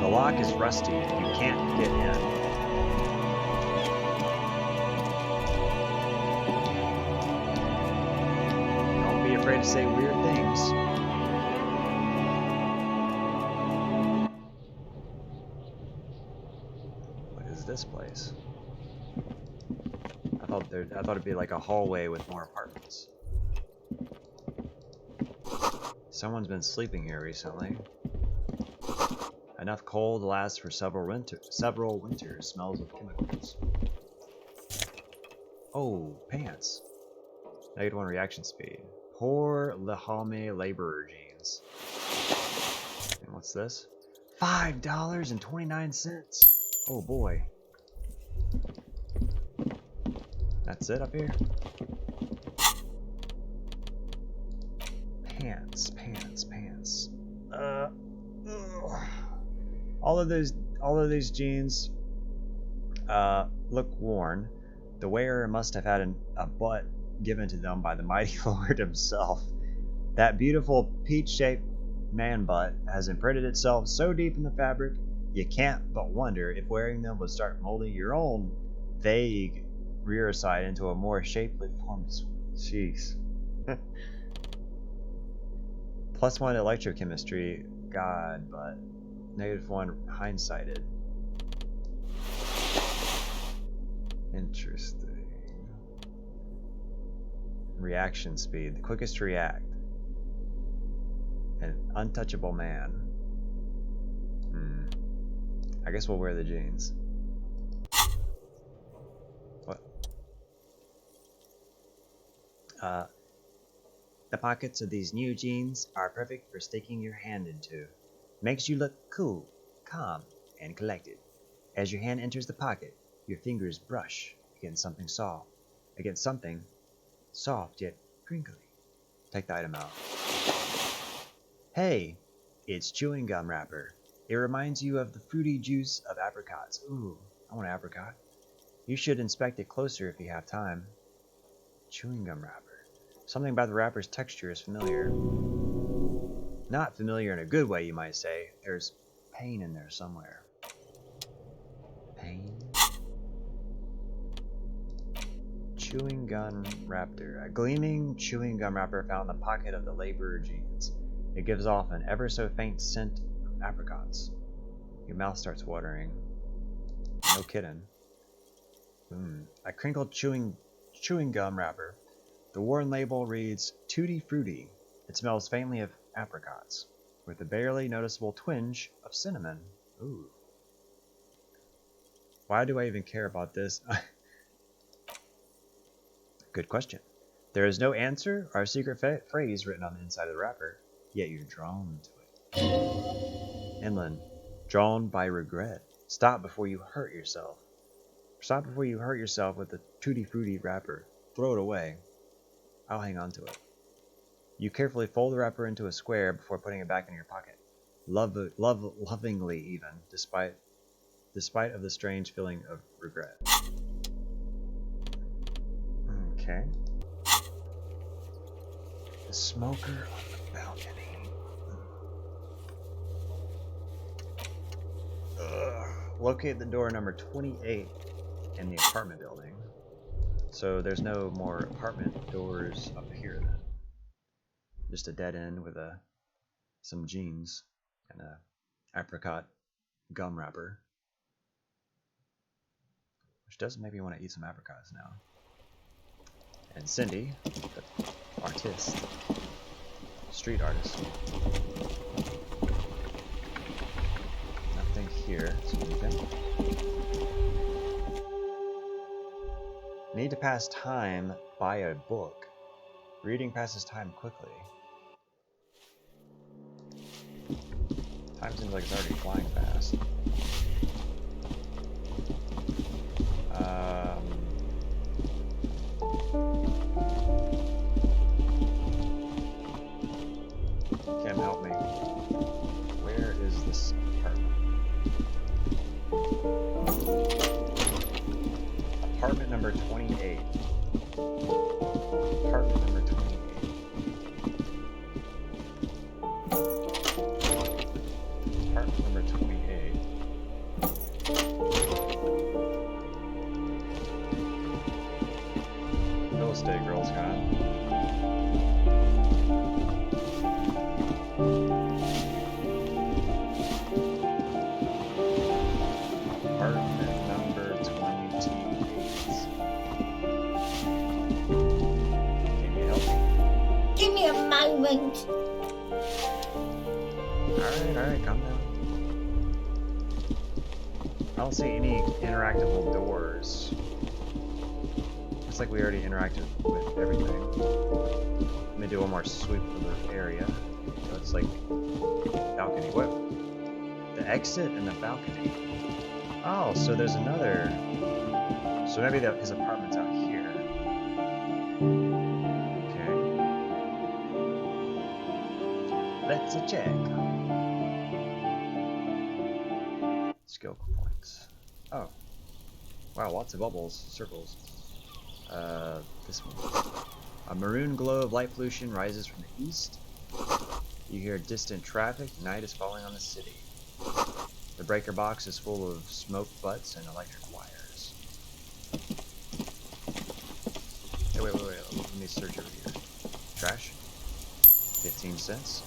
The lock is rusty. You can't get in. Don't be afraid to say weird things. What is this place? I thought it'd be like a hallway with more apartments. Someone's been sleeping here recently. Enough coal to last for several winters. Smells of chemicals. Oh, pants. -1 reaction speed. Poor Lehame laborer jeans. And what's this? $5.29. Oh boy. That's it up here? Pants. All of these jeans look worn. The wearer must have had a butt given to them by the mighty Lord himself. That beautiful peach-shaped man butt has imprinted itself so deep in the fabric, you can't but wonder if wearing them would start molding your own vague rear side into a more shapely form. Jeez. +1 electrochemistry, God, but -1 hindsighted. Interesting. Reaction speed, the quickest to react. An untouchable man. I guess we'll wear the jeans. What? The pockets of these new jeans are perfect for sticking your hand into. Makes you look cool, calm, and collected. As your hand enters the pocket, your fingers brush against something soft. Yet crinkly. Take the item out. Hey, it's chewing gum wrapper. It reminds you of the fruity juice of apricots. Ooh, I want an apricot. You should inspect it closer if you have time. Chewing gum wrapper. Something about the wrapper's texture is familiar. Not familiar in a good way, you might say. There's pain in there somewhere. Pain? Chewing gum wrapper. A gleaming chewing gum wrapper found in the pocket of the laborer jeans. It gives off an ever so faint scent of apricots. Your mouth starts watering. No kidding. A crinkled chewing gum wrapper. The worn label reads Tutti Frutti. It smells faintly of apricots, with a barely noticeable twinge of cinnamon. Ooh. Why do I even care about this? Good question. There is no answer or secret phrase written on the inside of the wrapper, yet you're drawn to it. Inland, drawn by regret. Stop before you hurt yourself. Stop before you hurt yourself with the tutti frutti wrapper. Throw it away. I'll hang on to it. You carefully fold the wrapper into a square before putting it back in your pocket. Lovingly even, despite of the strange feeling of regret. Okay. The smoker on the balcony. Locate the door number 28 in the apartment building. So there's no more apartment doors up here then. Just a dead end with some jeans and a apricot gum wrapper. Which does make me want to eat some apricots now. And Cindy, the artist, street artist. Nothing here. So need to pass time by a book. Reading passes time quickly. Time seems like it's already flying fast. Kim, help me. Where is this apartment? Apartment number 28. Apartment number 28. Apartment number 28. Real estate Girl Scout. Apartment number 28. Can you help me? Give me a moment. Alright, calm down. I don't see any interactable doors. Looks like we already interacted with everything. Let me do one more sweep of the area. So it's like balcony. What? The exit and the balcony. Oh, so there's another. So maybe his apartment's out here. Okay. Let's check. Skill points. Oh. Wow, lots of bubbles, circles. This one. A maroon glow of light pollution rises from the east. You hear distant traffic. Night is falling on the city. The breaker box is full of smoke butts and electric wires. Hey, wait. Let me search over here. Trash. 15 cents.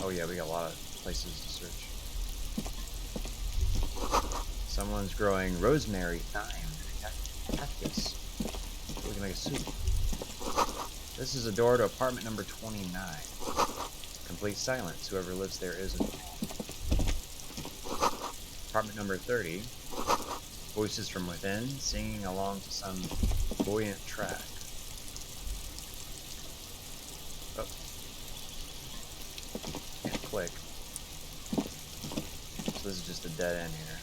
Oh yeah, we got a lot of places to search. Someone's growing rosemary, thyme, and a cactus. So we can make a soup. This is a door to apartment number 29. Complete silence. Whoever lives there isn't home. Apartment number 30. Voices from within, singing along to some buoyant track. Oh. Can't click. So this is just a dead end here.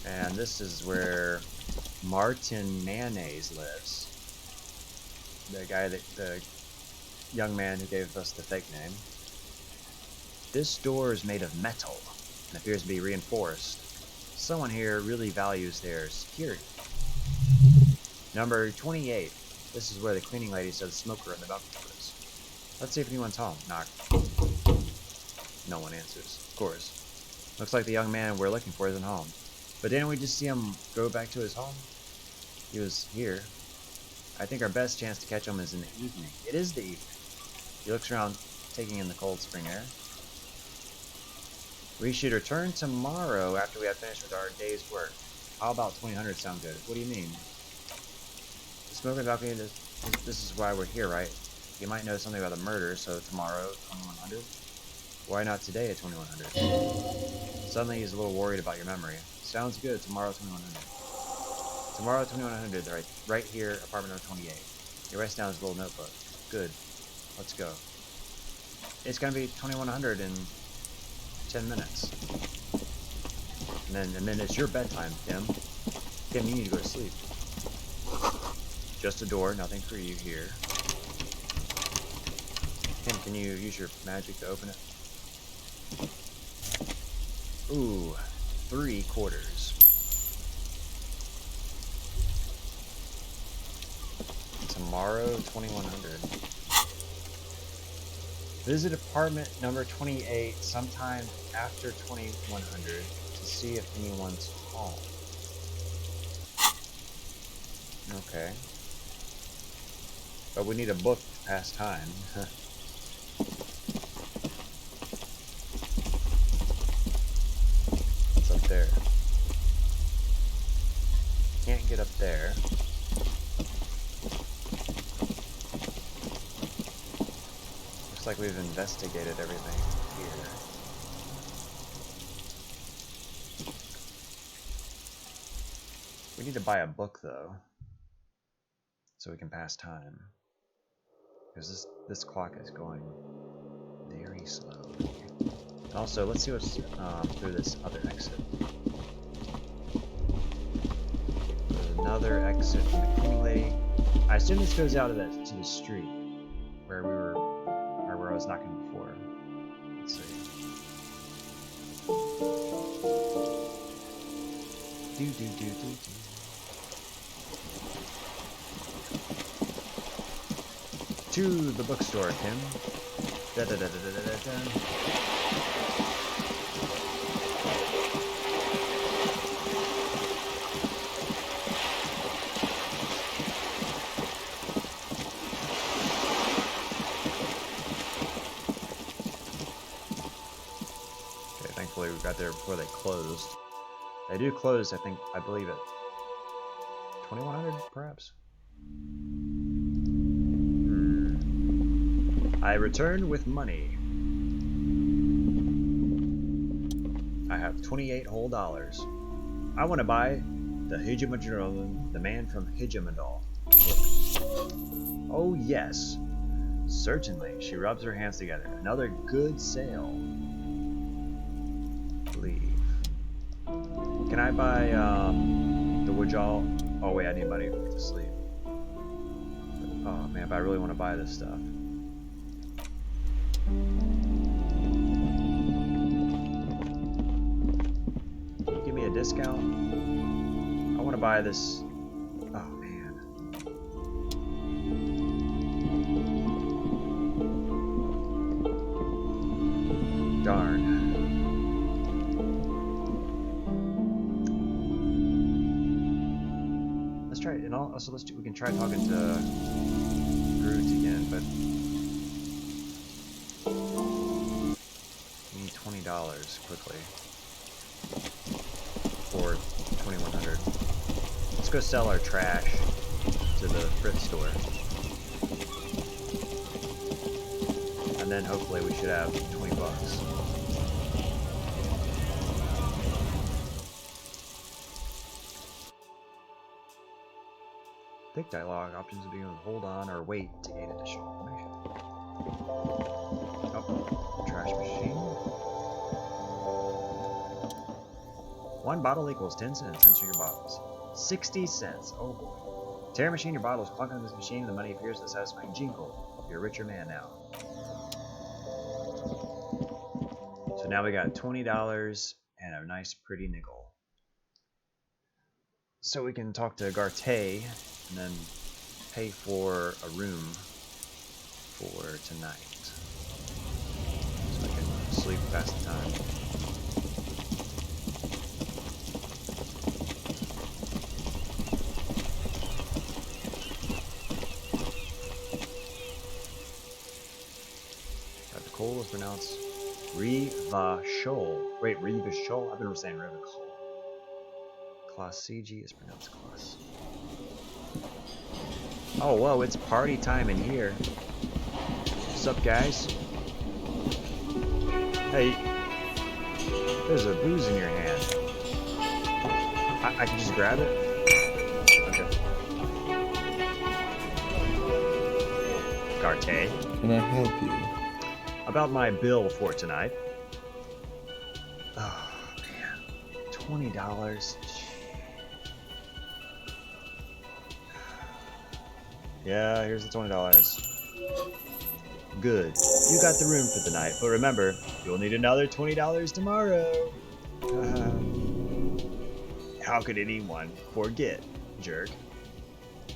And this is where Martin Mayonnaise lives. The young man who gave us the fake name. This door is made of metal and appears to be reinforced. Someone here really values their security. Number 28. This is where the cleaning lady said the smoker in the balcony was. Let's see if anyone's home. Knock. No one answers. Of course. Looks like the young man we're looking for isn't home. But didn't we just see him go back to his home? He was here. I think our best chance to catch him is in the evening. It is the evening. He looks around, taking in the cold spring air. We should return tomorrow after we have finished with our day's work. How about 2000 sound good? What do you mean? The smoking balcony, this is why we're here, right? You might know something about the murder, so tomorrow, 2100. Why not today at 2100? Suddenly he's a little worried about your memory. Sounds good. Tomorrow 2100. Tomorrow 2100. Right here, apartment number 28. He writes down his little notebook. Good. Let's go. It's gonna be 2100 in 10 minutes. And then it's your bedtime, Tim. Tim, you need to go to sleep. Just a door, nothing for you here. Tim, can you use your magic to open it? Ooh, 3 quarters. Tomorrow, 2100. Visit apartment number 28 sometime after 2100 to see if anyone's home. Okay. But we need a book to pass time. It's up there. Can't get up there. Looks like we've investigated everything here. We need to buy a book though, so we can pass time. Because this clock is going very slowly. And also, let's see what's through this other exit. There's another exit from the cleaning lady. I assume this goes out to the street where where I was knocking before. Let's see. Do. To the bookstore, Tim. Da da da da da da da. Okay, thankfully we got there before they closed. They do close, I believe at 2100, perhaps. I return with money. I have 28 whole dollars. I want to buy the Hijamadrolin, the man from Hijamadal. Oh yes, certainly. She rubs her hands together. Another good sale. Leave. Can I buy the Wujal? Oh wait, I need money to sleep. Oh man, but I really want to buy this stuff. Give me a discount. I want to buy this. Oh man. Darn. Let's try it. And also, we can try talking to Groot again, but. $20 quickly for 2100. Let's go sell our trash to the thrift store, and then hopefully we should have 20 bucks. Thick dialogue options will be able to hold on or wait to gain additional information. Oh, trash machine. 1 bottle equals 10 cents. Enter your bottles. 60 cents. Oh boy. Tear machine, your bottles clunk on this machine and the money appears with a satisfying jingle. You're a richer man now. So now we got $20 and a nice pretty nickel. So we can talk to Garté and then pay for a room for tonight. So we can sleep past the time. Cole is pronounced Rivachol. Wait, Rivachol? I've been saying Rivachol. Class CG is pronounced Class. Oh, whoa, it's party time in here. What's up, guys? Hey. There's a booze in your hand. I can just grab it? Okay. Carte. Can I help you? About my bill for tonight. Oh, man. $20. Yeah, here's the $20. Good. You got the room for the night, but remember, you'll need another $20 tomorrow. How could anyone forget, jerk?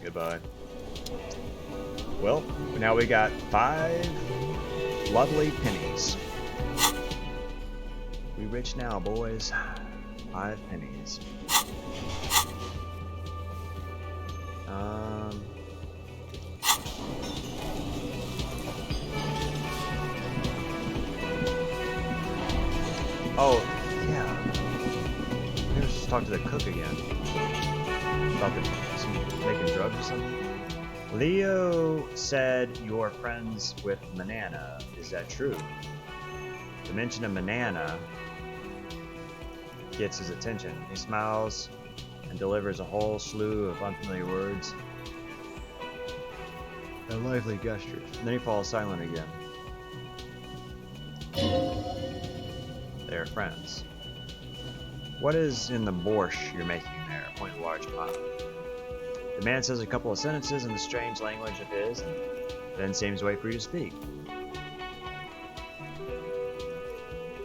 Goodbye. Well, now we got 5 lovely pennies. We rich now, boys. 5 pennies. Oh, yeah. Maybe let's just talk to the cook again. About making drugs or something. Leo said you're friends with Manana. Is that true? The mention of Manana gets his attention. He smiles and delivers a whole slew of unfamiliar words and lively gestures. And then he falls silent again. They are friends. What is in the borscht you're making there? Point a large pot. The man says a couple of sentences in the strange language of his, and then seems to wait for you to speak.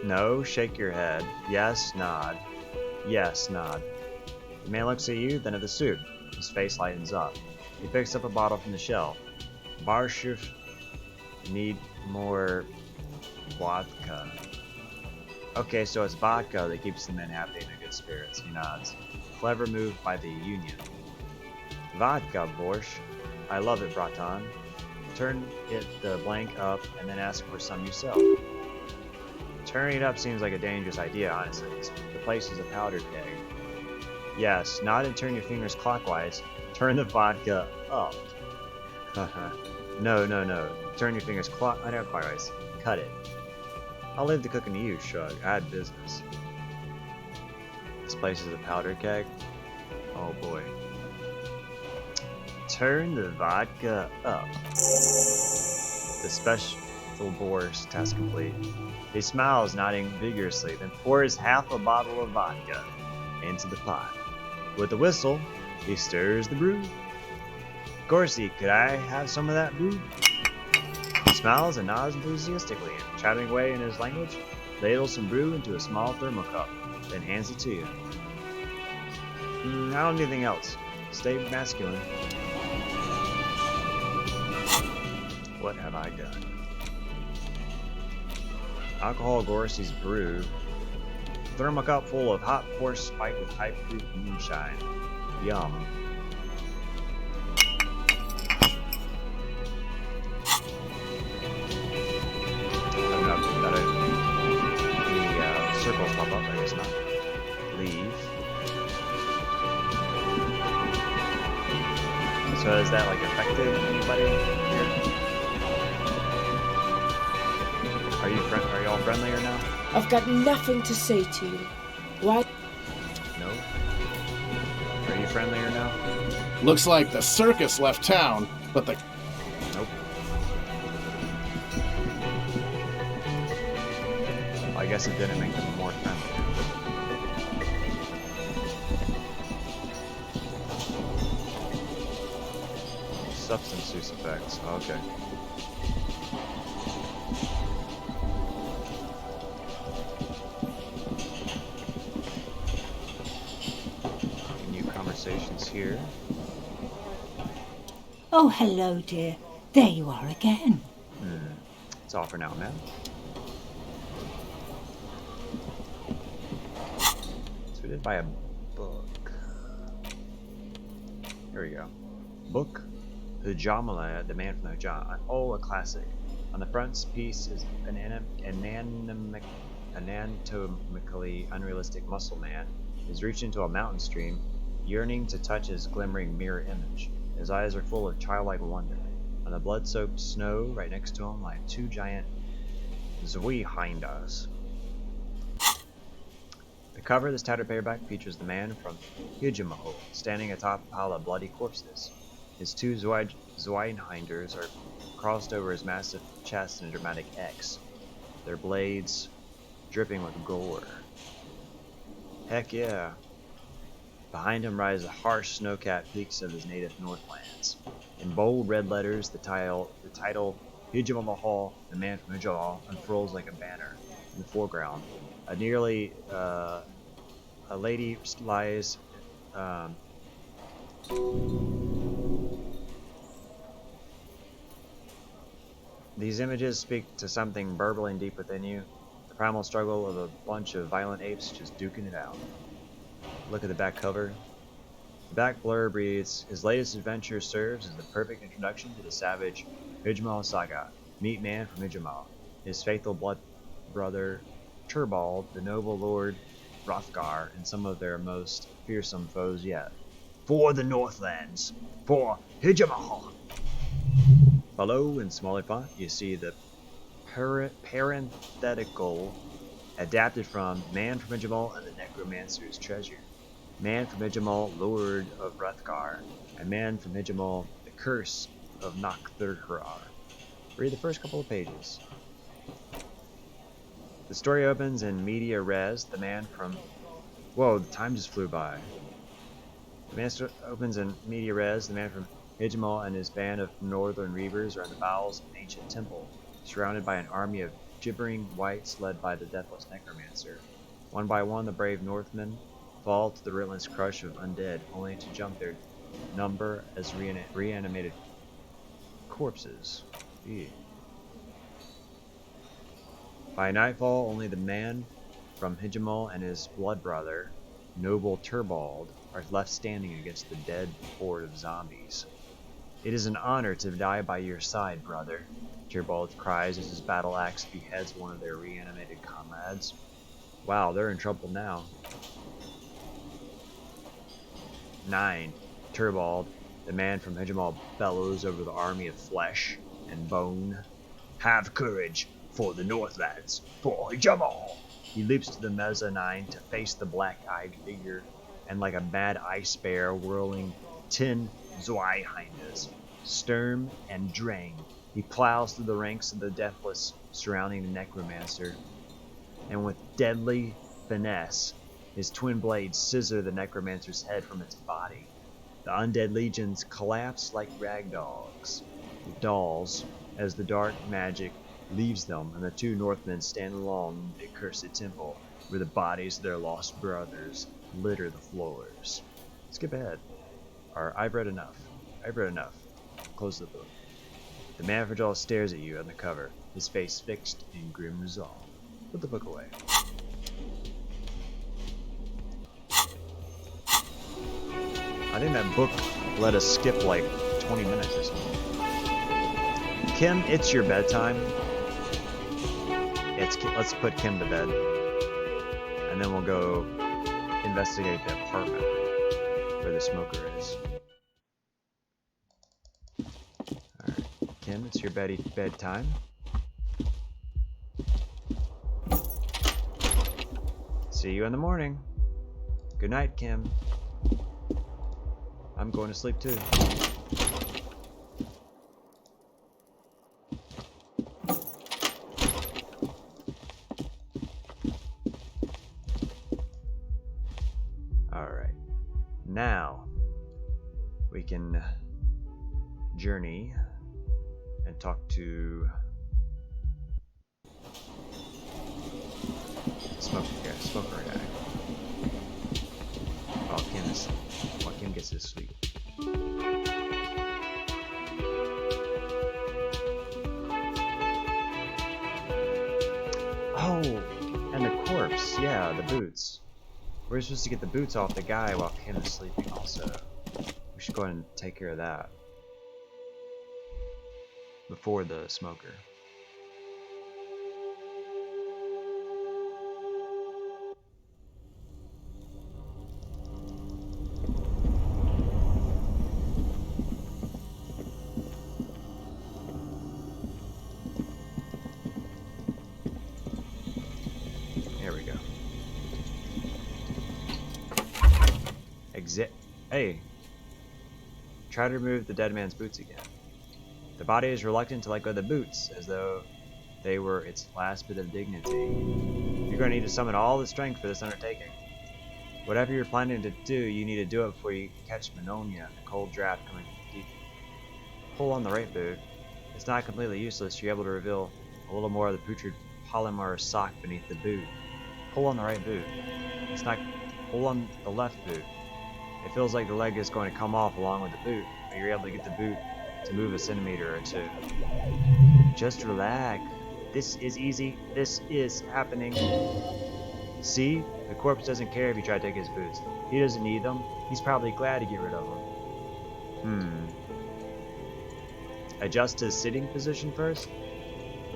No, shake your head. Yes, nod. Yes, nod. The man looks at you, then at the soup. His face lightens up. He picks up a bottle from the shelf. Barshuf, need more vodka. Okay, so it's vodka that keeps the men happy and in good spirits. He nods. Clever move by the Union. Vodka, borscht. I love it, Bratan. Turn it the blank up and then ask for some yourself. Turning it up seems like a dangerous idea, honestly. The place is a powder keg. Yes, nod and turn your fingers clockwise. Turn the vodka up. No. Turn your fingers clockwise. Cut it. I'll leave the cooking to you, shrug. I had business. This place is a powder keg? Oh boy. Turn the vodka up. The special borscht task complete. He smiles, nodding vigorously, then pours half a bottle of vodka into the pot. With a whistle, he stirs the brew. Gorsey, could I have some of that brew? He smiles and nods enthusiastically, and chattering away in his language, ladles some brew into a small thermocup, then hands it to you. I don't need anything else. Stay masculine. What have I done? Alcohol Gorsey's brew. Thermocup full of hot force spiked with high fruit moonshine. Yum. Circles pop up, I guess not. Leave. So is that like affected anybody here? Are y'all friendlier now? I've got nothing to say to you. Why? No. Are you friendlier now? Looks like the circus left town, but the... Nope. I guess it didn't make them more friendly. Substance use effects. Okay. New conversations here. Oh, hello, dear. There you are again. It's all for now, man. So we did buy a book. Here we go. Book. Hujamala, The Man from the Hujam. Oh, a classic. On the front piece is an anatomically unrealistic muscle man is reaching into a mountain stream, yearning to touch his glimmering mirror image. His eyes are full of childlike wonder. On the blood-soaked snow right next to him lie 2 giant Zweihindas. The cover of this tattered paperback features the man from Hijimahal standing atop a pile of bloody corpses. His two Zweinhinders are crossed over his massive chest in a dramatic X, their blades dripping with gore. Heck yeah. Behind him rise the harsh snow-capped peaks of his native Northlands. In bold red letters, the title Hijimahal, the man from Hijimahal, unfurls like a banner. In the foreground, a lady lies. These images speak to something burbling deep within you, the primal struggle of a bunch of violent apes just duking it out. Look at the back cover. The back blurb reads, his latest adventure serves as the perfect introduction to the savage Hijmal saga. Meet man from Hijmal, his faithful blood brother Turbald, the noble lord Hrothgar, and some of their most fearsome foes yet. For the Northlands. For Hijimahal. Below, in smaller font, you see the parenthetical adapted from Man from Hijmal and the Necromancer's Treasure. Man from Hijmal, Lord of Hrothgar, and Man from Hijmal, the Curse of Nokthurhar. Read the first couple of pages. The story opens in media res. The man from... Whoa, the time just flew by. The man opens in media res. The man from Hijmal and his band of northern reavers are in the bowels of an ancient temple, surrounded by an army of gibbering whites led by the deathless necromancer. One by one, the brave Northmen fall to the relentless crush of undead, only to jump their number as reanimated corpses. Ew. By nightfall, only the man from Hijmal and his blood brother, noble Turbald, are left standing against the dead horde of zombies. It is an honor to die by your side, brother, Turbald cries as his battle axe beheads one of their reanimated comrades. Wow, they're in trouble now. 9. Turbald, the man from Hijmal, bellows over the army of flesh and bone. Have courage for the Northlands. For Hijimahal. He leaps to the mezzanine to face the black-eyed figure, and like a mad ice bear whirling 10 Zweihindas, Sturm and Drang, he plows through the ranks of the deathless surrounding the necromancer, and with deadly finesse, his twin blades scissor the necromancer's head from its body. The undead legions collapse like dolls, as the dark magic leaves them, and the two Northmen stand alone in the accursed temple, where the bodies of their lost brothers litter the floors. Skip ahead. Or, I've read enough. Close the book. The man from Hijmal stares at you on the cover, his face fixed in grim resolve. Put the book away. I think that book let us skip like 20 minutes or something. Kim, it's your bedtime. Let's put Kim to bed. And then we'll go investigate the apartment where the smoker is. Alright, Kim, it's your bedtime. See you in the morning. Good night, Kim. I'm going to sleep too. Alright. Now, we can journey and talk to smoker guy. While Kim gets his sleep. Oh, and the corpse. Yeah, the boots. We're supposed to get the boots off the guy while Kim is sleeping also. We should go ahead and take care of that before the smoker. There we go. Hey, try to remove the dead man's boots again. The body is reluctant to let go of the boots, as though they were its last bit of dignity. You're going to need to summon all the strength for this undertaking. Whatever you're planning to do, you need to do it before you catch pneumonia, the cold draft coming from deep. Pull on the right boot. It's not completely useless. You're able to reveal a little more of the putrid polymer sock beneath the boot. Pull on the right boot. It's not. Pull on the left boot. It feels like the leg is going to come off along with the boot, but you're able to get the boot to move a centimeter or two. Just relax. This is easy. This is happening. See? The corpse doesn't care if you try to take his boots. He doesn't need them. He's probably glad to get rid of them. Adjust his sitting position first.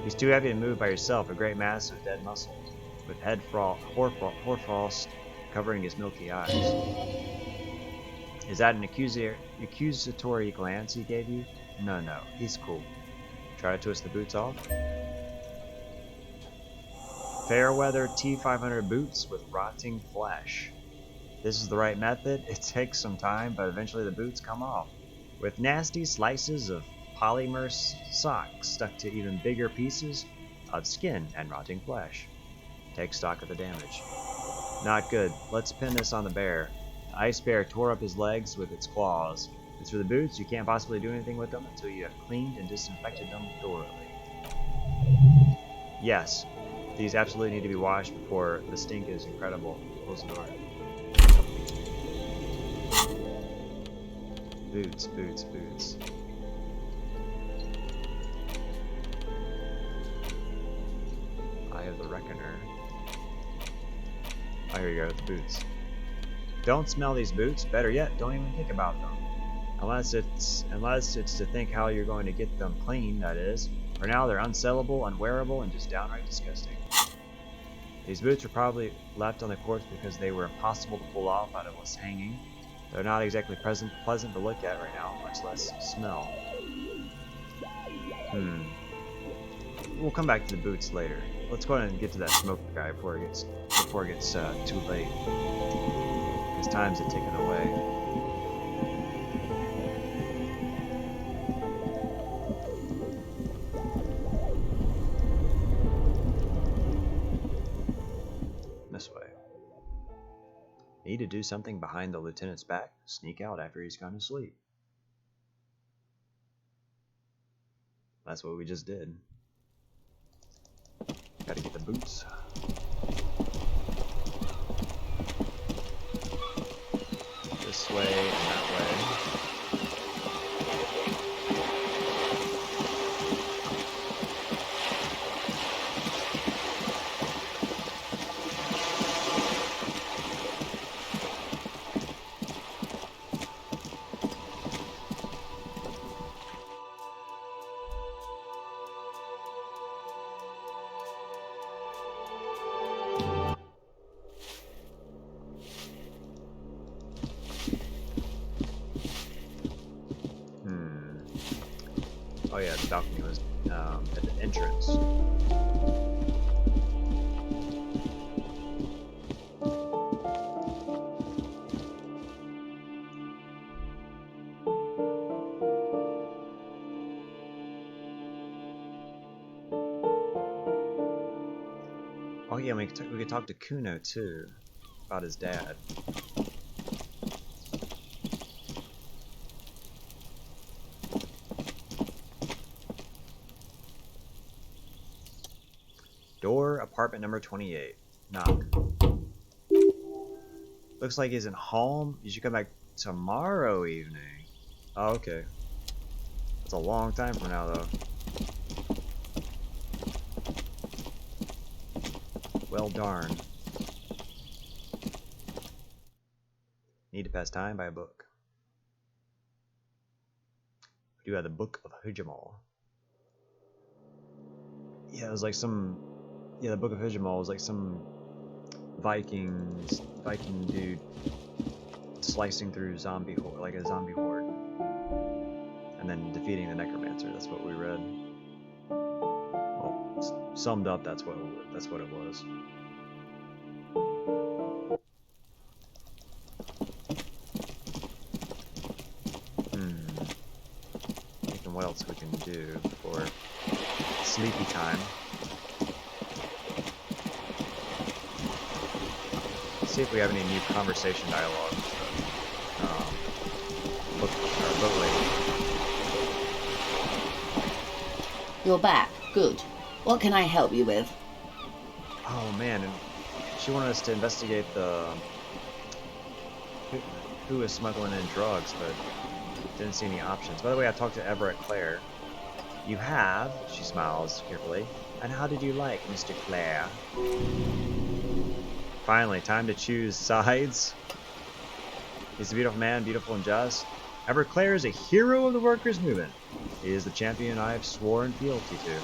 He's too heavy to move by yourself, a great mass of dead muscle, with hoarfrost covering his milky eyes. Is that an accusatory glance he gave you? No, he's cool. Try to twist the boots off. Fairweather T500 boots with rotting flesh. This is the right method. It takes some time, but eventually the boots come off, with nasty slices of polymer socks stuck to even bigger pieces of skin and rotting flesh. Take stock of the damage. Not good. Let's pin this on the bear. The ice bear tore up his legs with its claws. As for the boots, you can't possibly do anything with them until you have cleaned and disinfected them thoroughly. Yes, these absolutely need to be washed before the stink is incredible. Close the door. Boots, boots, boots. Eye of the Reckoner. Oh, here you go, the boots. Don't smell these boots. Better yet, don't even think about them. Unless it's to think how you're going to get them clean, that is. For now, they're unsellable, unwearable, and just downright disgusting. These boots were probably left on the corpse because they were impossible to pull off out of what's hanging. They're not exactly pleasant to look at right now, much less smell. We'll come back to the boots later. Let's go ahead and get to that smoker guy before it gets too late. Because time's ticking away. This way. Need to do something behind the lieutenant's back. Sneak out after he's gone to sleep. That's what we just did. Gotta get the boots. This way and that way. Oh yeah, the balcony was at the entrance. Oh yeah, we could talk to Kuno too, about his dad. Door, apartment number 28. Knock. Looks like he's in home. You should come back tomorrow evening. Oh, okay. That's a long time from now, though. Well, darn. Need to pass time by a book. We do have the Book of Hijamal. Yeah, it was like some... Yeah, the Book of Hijamal was like some Viking dude slicing through like a zombie horde, and then defeating the necromancer. That's what we read. Well, summed up, that's what it was. what else we can do for sleepy time. Let's see if we have any new conversation dialogue. Boat lady. You're back. Good. What can I help you with? Oh man, and she wanted us to investigate the who was smuggling in drugs, but didn't see any options. By the way, I talked to Everett Clare. You have? She smiles carefully. And how did you like Mr. Clare? Finally, time to choose sides. He's a beautiful man, beautiful and just. Everett Clare is a hero of the workers' movement. He is the champion I have sworn fealty to.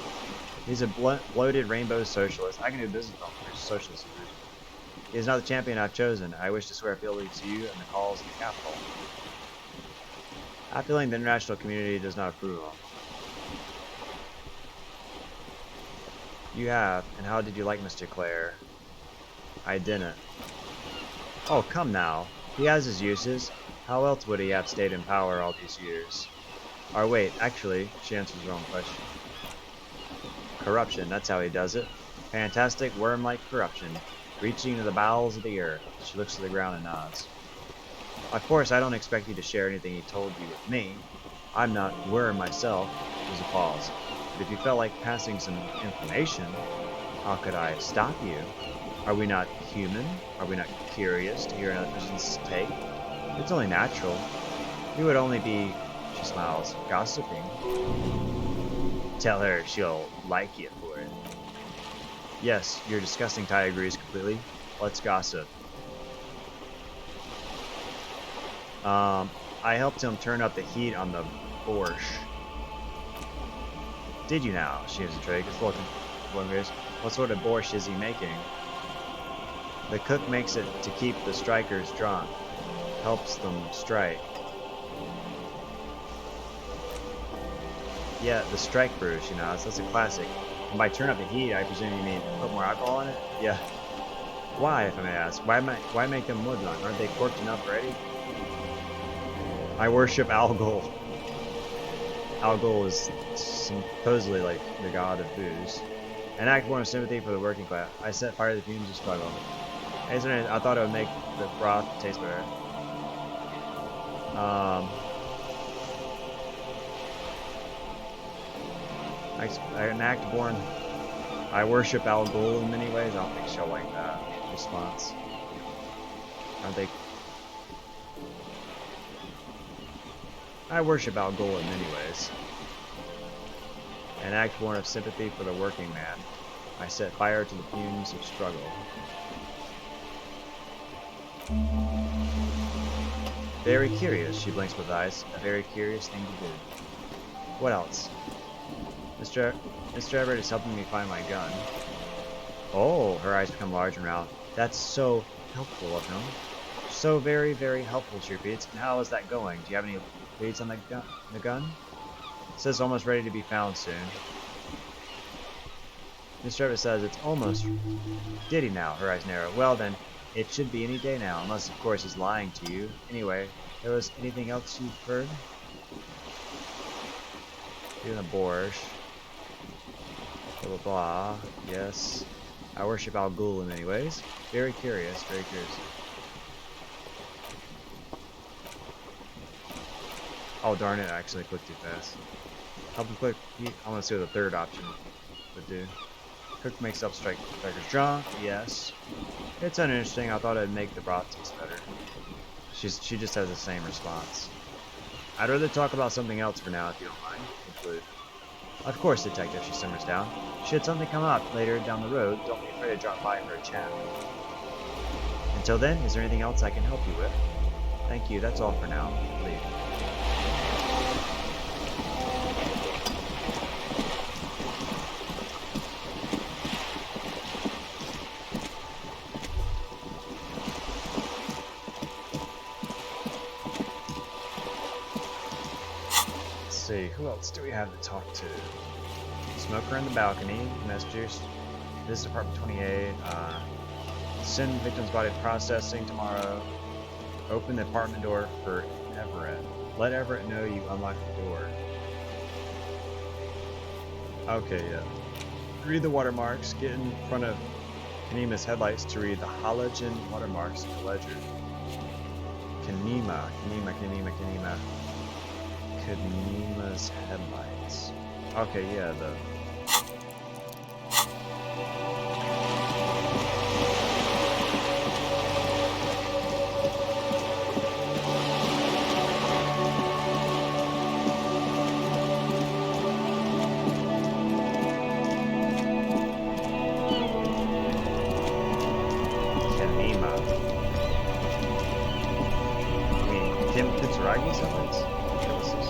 He's a bloated rainbow socialist. I can do business with him for socialist reasons. He is not the champion I've chosen. I wish to swear fealty to you and the cause of the capital. I have a feeling the international community does not approve of him. You have, and how did you like Mr. Clare? I didn't. Oh, come now. He has his uses. How else would he have stayed in power all these years? Or wait, actually, she answers the wrong question. Corruption, that's how he does it. Fantastic, worm-like corruption, reaching into the bowels of the earth. She looks to the ground and nods. Of course, I don't expect you to share anything he told you with me. I'm not worm myself. There's a pause. But if you felt like passing some information, how could I stop you? Are we not human? Are we not curious to hear another person's take? It's only natural. You would only be, she smiles, gossiping. Tell her she'll like you for it. Yes, your disgusting tie agrees completely. Let's gossip. I helped him turn up the heat on the borscht. Did you now? She is intrigued. It's looking. What sort of borscht is he making? The cook makes it to keep the strikers drunk. Helps them strike. Yeah, the strike brew, she nods. That's a classic. And by turn up the heat, I presume you mean put more alcohol in it? Yeah. Why, if I may ask? Why make them more drunk? Aren't they corked enough already? I worship Algol. Algol is supposedly like the god of booze. An act born of sympathy for the working class. I set fire to the fumes of struggle. I thought it would make the broth taste better. An act born. I worship Algol in many ways. I don't think she'll like that response. Aren't they? I worship Algol in many ways. An act born of sympathy for the working man. I set fire to the fumes of struggle. Very curious, she blinks with eyes. A very curious thing to do. What else? Mr. Everett is helping me find my gun. Oh, her eyes become large and round. That's so helpful of him. So very, very helpful, she repeats. And how is that going? Do you have any leads on the gun? It says almost ready to be found soon. Mr. Everett says it's almost. Did he now? Her eyes narrow. Well then, it should be any day now, unless of course he's lying to you. Anyway, there was anything else you've heard? Doing a borscht. Blah blah blah. Yes. I worship Algol in many ways. Very curious, very curious. Oh darn it, I actually clicked too fast. Help him click. I want to see what the third option would do. Cook makes up strikers drunk. Yes. It's uninteresting. I thought it'd make the broth taste better. She just has the same response. I'd rather talk about something else for now if you don't mind. Conclude. Of course, detective, she simmers down. Should something come up later down the road, don't be afraid to drop by for a chat. Until then, is there anything else I can help you with? Thank you, that's all for now. Leave. Who else do we have to talk to? Smoker in the balcony, messages. This is apartment 28. Send victim's body to processing tomorrow. Open the apartment door for Everett. Let Everett know you unlocked the door. Okay, yeah. Read the watermarks. Get in front of Kanema's headlights to read the halogen watermarks in the ledger. Kanema. Kanema's headlights. Okay, yeah, the... Kanema. I mean, Kim Kitsuragi's headlights? Okay, what's this?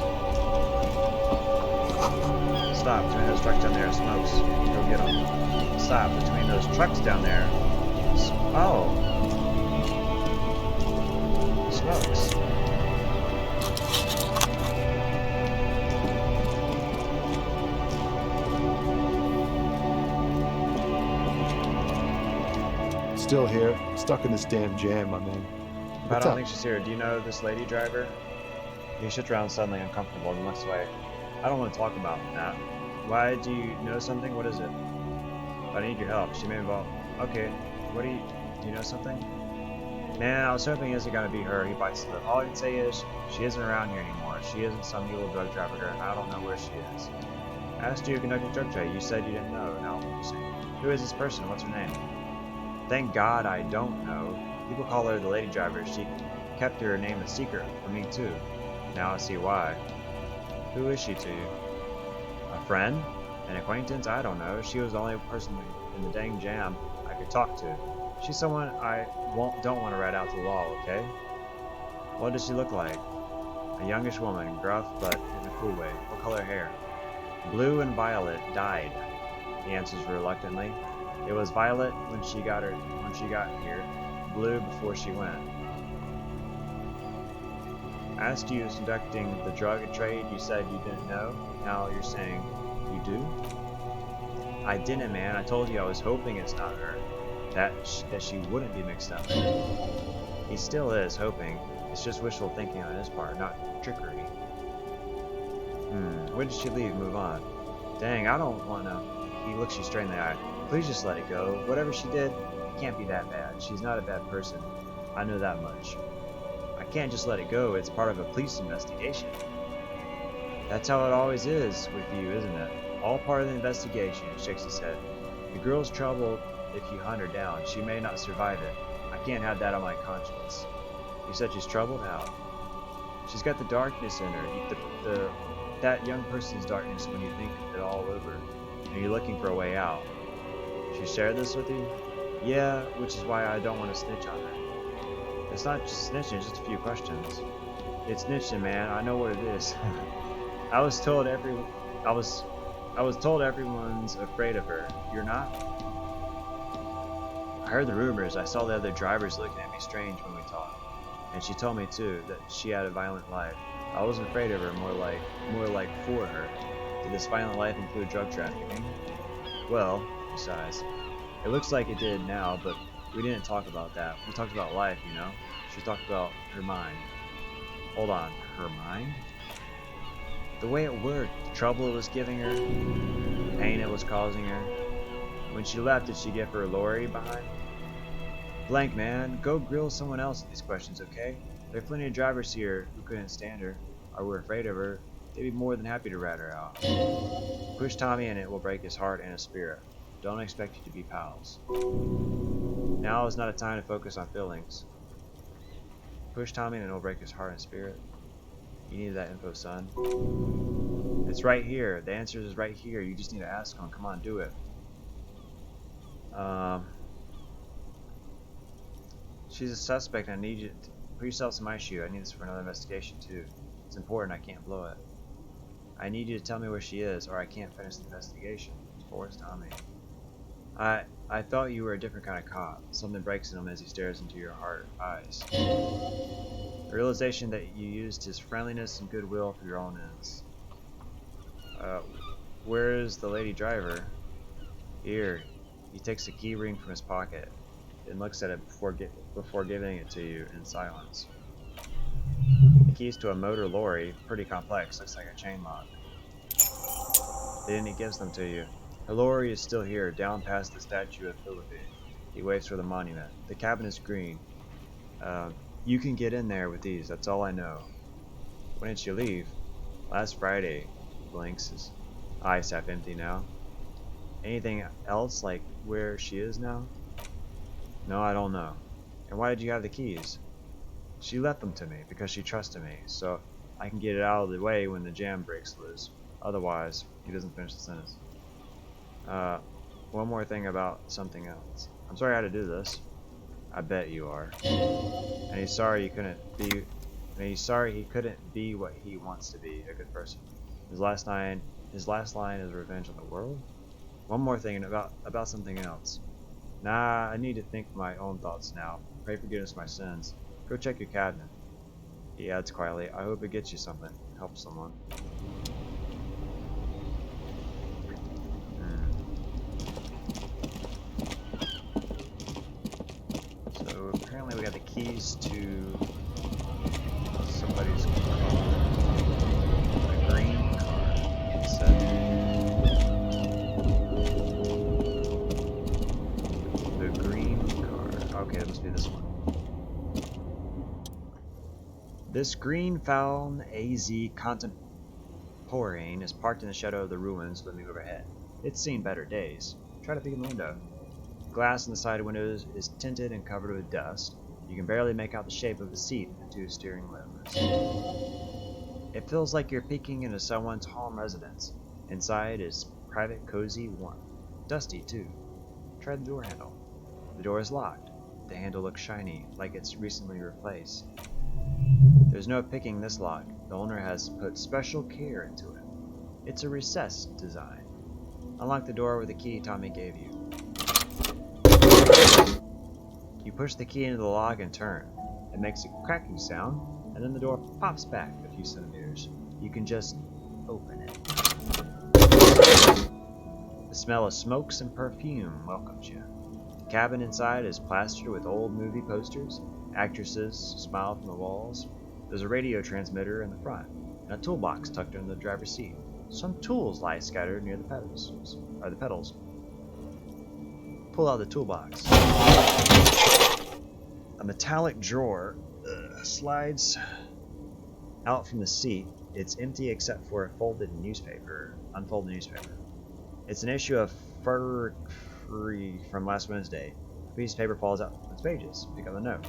Stop between those trucks down there. Smokes. Go get them. Stop between those trucks down there. Oh. Smokes. Still here, stuck in this damn jam, my man. I What's don't up? think she's here. Do you know this lady driver? He shifts around suddenly uncomfortable and looks away. I don't want to talk about that. Why do you know something? What is it? I need your help. She may involve. Okay. What do you know something? Man, I was hoping it isn't gonna be her. He bites the lip. All I can say is she isn't around here anymore. She isn't some evil drug trafficker, and I don't know where she is. I asked you to conduct a drug trade. You said you didn't know. Now what are you saying? Who is this person? What's her name? Thank God I don't know. People call her the lady driver. She kept her name a secret from me too. Now I see why. Who is she to you? A friend? An acquaintance? I don't know. She was the only person in the dang jam I could talk to. She's someone I don't want to rat out to the law, okay? What does she look like? A youngish woman, gruff but in a cool way. What color hair? Blue and violet, dyed. He answers reluctantly. It was violet when she got here, blue before she went. Asked you was conducting the drug trade, you said you didn't know. Now you're saying you do? I didn't, man. I told you I was hoping it's not her. That she wouldn't be mixed up. He still is hoping. It's just wishful thinking on his part, not trickery. When did she leave? Move on. Dang, I don't wanna. He looks you straight in the eye. Please just let it go. Whatever she did, it can't be that bad. She's not a bad person. I know that much. I can't just let it go. It's part of a police investigation. That's how it always is with you, isn't it? All part of the investigation. He shakes his head. The girl's troubled if you hunt her down. She may not survive it. I can't have that on my conscience. You said she's troubled? How? She's got the darkness in her. That young person's darkness when you think it all over. And you're looking for a way out. She shared this with you? Yeah, which is why I don't want to snitch on her. It's not just snitching, it's just a few questions. It's snitching, man. I know what it is. I was told everyone's afraid of her. You're not? I heard the rumors. I saw the other drivers looking at me strange when we talked. And she told me too that she had a violent life. I wasn't afraid of her, more like for her. Did this violent life include drug trafficking? Well, he sighs. It looks like it did now, but we didn't talk about that. We talked about life, you know? She talked about her mind. Hold on, her mind? The way it worked, the trouble it was giving her, the pain it was causing her. When she left, did she get her lorry behind? Blank, man. Go grill someone else with these questions, okay? There are plenty of drivers here who couldn't stand her, or were afraid of her. They'd be more than happy to rat her out. Push Tommy and it will break his heart and his spirit. Don't expect you to be pals. Now is not a time to focus on feelings. Push Tommy and it will break his heart and spirit. You need that info, son. It's right here. The answer is right here. You just need to ask him. Come on, do it. She's a suspect. I need you to put yourself in my shoe. I need this for another investigation too. It's important. I can't blow it. I need you to tell me where she is, or I can't finish the investigation. Forrest Tommy. I thought you were a different kind of cop. Something breaks in him as he stares into your hard eyes. The realization that you used his friendliness and goodwill for your own ends. Where is the lady driver? Here. He takes a key ring from his pocket and looks at it before giving it to you in silence. The keys to a motor lorry, pretty complex, looks like a chain lock. Then he gives them to you. Hilori is still here, down past the statue of Philippi. He waits for the monument. The cabin is green. You can get in there with these, that's all I know. When did you leave? Last Friday. Blinks, his eyes half empty now. Anything else, like where she is now? No, I don't know. And why did you have the keys? She left them to me because she trusted me, so I can get it out of the way when the jam breaks loose. Otherwise, he doesn't finish the sentence. One more thing about something else. I'm sorry I had to do this. I bet you are. And he's sorry he couldn't be what he wants to be, a good person. His last line is revenge on the world. One more thing about something else. Nah, I need to think my own thoughts now. Pray forgiveness for my sins. Go check your cabinet. He adds quietly, I hope it gets you something. Help someone. So apparently we got the keys to somebody's car. A green car. It said. The green car. Okay, it must be this one. This green Falcon AZ Contemporane is parked in the shadow of the ruins looming overhead. It's seen better days. Try to peek in the window. Glass in the side windows is tinted and covered with dust. You can barely make out the shape of the seat and the two steering levers. It feels like you're peeking into someone's home residence. Inside is private, cozy, warm. Dusty, too. Try the door handle. The door is locked. The handle looks shiny, like it's recently replaced. There's no picking this lock. The owner has put special care into it. It's a recessed design. Unlock the door with the key Tommy gave you. You push the key into the lock and turn. It makes a cracking sound, and then the door pops back a few centimeters. You can just open it. The smell of smokes and perfume welcomes you. The cabin inside is plastered with old movie posters. Actresses smile from the walls. There's a radio transmitter in the front, and a toolbox tucked under the driver's seat. Some tools lie scattered near the pedals. Pull out the toolbox. A metallic drawer slides out from the seat. It's empty except for a unfolded newspaper. It's an issue of Free from last Wednesday. A piece of paper falls out from its pages. Pick up the note.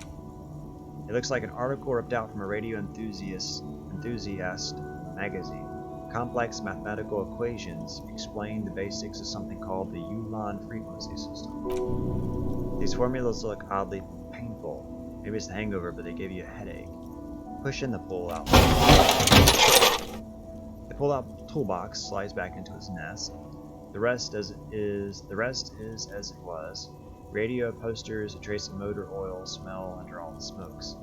It looks like an article ripped out from a radio enthusiast magazine. Complex mathematical equations explain the basics of something called the Ulan frequency system. These formulas look oddly painful. Maybe it's the hangover, but they give you a headache. Push in the pull-out. The pull-out toolbox slides back into its nest. The rest is as it was. Radio, posters, a trace of motor oil smell under all the smokes.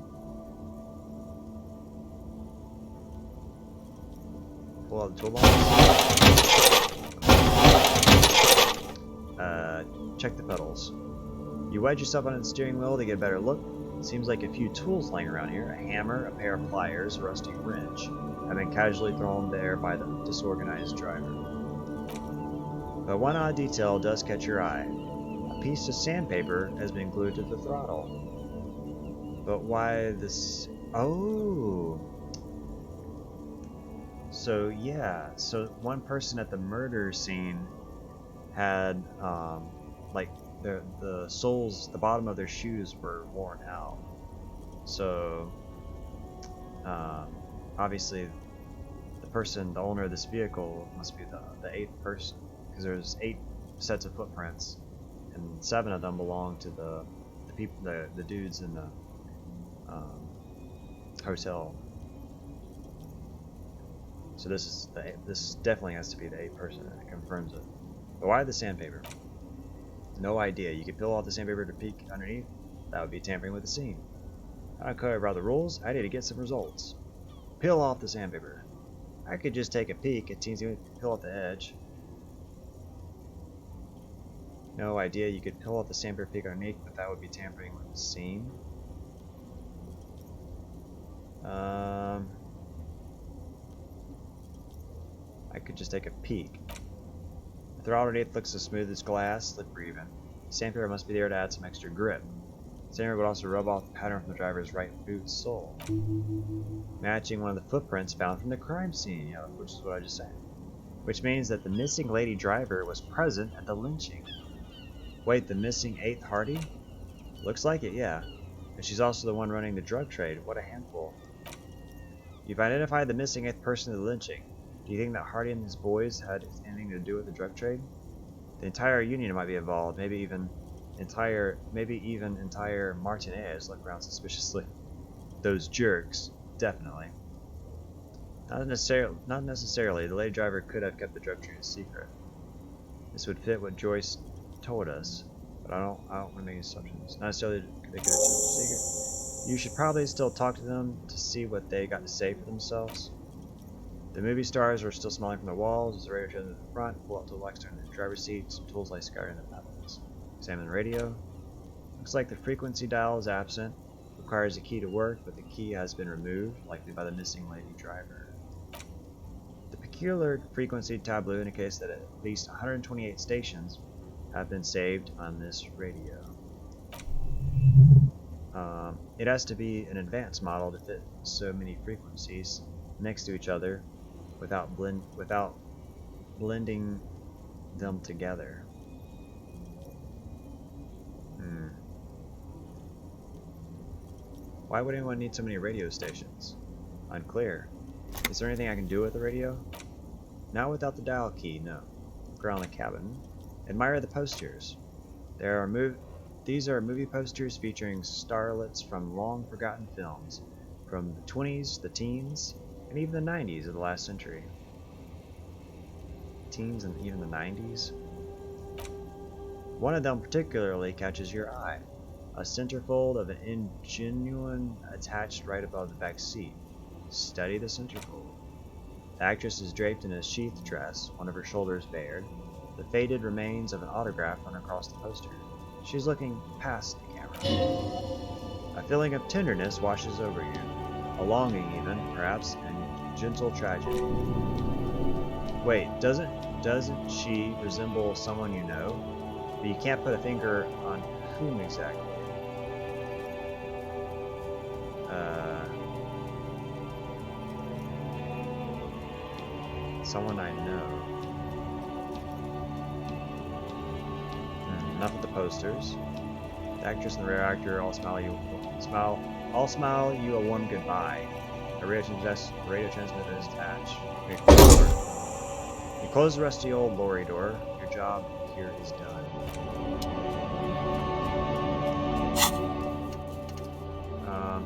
Pull out the toolbox. Check the pedals. You wedge yourself onto the steering wheel to get a better look. It seems like a few tools lying around here. A hammer, a pair of pliers, a rusty wrench have been casually thrown there by the disorganized driver. But one odd detail does catch your eye. A piece of sandpaper has been glued to the throttle. But why this? Oh. So yeah, so one person at the murder scene had like the soles, the bottom of their shoes were worn out. So obviously the owner of this vehicle must be the 8th person, because there's 8 sets of footprints, and 7 of them belong to the people, the dudes in the hotel. So this definitely has to be the 8th person, and it confirms it. But why the sandpaper? No idea. You could peel off the sandpaper to peek underneath. That would be tampering with the scene. I don't care about the rules. I need to get some results. Peel off the sandpaper. I could just take a peek. It seems to peel off the edge. No idea. You could peel off the sandpaper, peek underneath, but that would be tampering with the scene. I could just take a peek. The throttle underneath looks as smooth as glass, slippery even. The sandpaper must be there to add some extra grip. The sandpaper would also rub off the pattern from the driver's right boot sole, matching one of the footprints found from the crime scene, yeah, which is what I just said. Which means that the missing lady driver was present at the lynching. Wait, the missing 8th Hardy? Looks like it, yeah. And she's also the one running the drug trade. What a handful. You've identified the missing 8th person of the lynching. Do you think that Hardy and his boys had anything to do with the drug trade? The entire union might be involved, maybe even entire Martinez look around suspiciously. Those jerks, definitely. Not necessarily. The lady driver could have kept the drug trade a secret. This would fit what Joyce told us, but I don't want to make assumptions. Not necessarily they could have kept it a secret. You should probably still talk to them to see what they got to say for themselves. The movie stars are still smiling from the walls as the radio turns to the front, pull up to the lights turn to the driver's seat, some tools lie scattered in the buttons. Examine the radio. Looks like the frequency dial is absent. Requires a key to work, but the key has been removed, likely by the missing lady driver. The peculiar frequency tableau indicates that at least 128 stations have been saved on this radio. It has to be an advanced model to fit so many frequencies next to each other without blending them together. Why would anyone need so many radio stations? Unclear. Is there anything I can do with the radio? Not without the dial key, no. Look around the cabin. Admire the posters. These are movie posters featuring starlets from long-forgotten films, from the 20s, the teens, and even the 90s of the last century. Teens and even the 90s? One of them particularly catches your eye. A centerfold of an ingenuine attached right above the back seat. Study the centerfold. The actress is draped in a sheath dress, one of her shoulders bared. The faded remains of an autograph run across the poster. She's looking past the camera. A feeling of tenderness washes over you. A longing even, perhaps, and gentle tragedy. Wait, doesn't she resemble someone you know? But you can't put a finger on whom exactly. Someone I know. Enough with the posters. The actress and the rare actor all smile you a warm goodbye. A radio transmitter is attached. You close the rusty old lorry door. Your job here is done.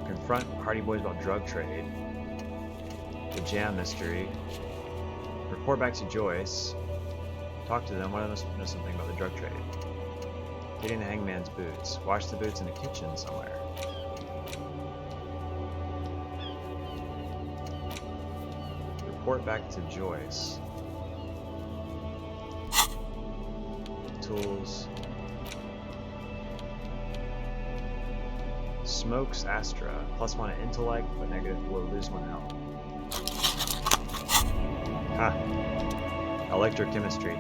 Confront Hardy Boys about drug trade. The jam mystery. Report back to Joyce. Talk to them. One of them must know something about the drug trade. Getting the hangman's boots. Wash the boots in the kitchen somewhere. Report back to Joyce. Tools. Smokes Astra. +1 at intellect, but -4 to lose 1 health. Electrochemistry.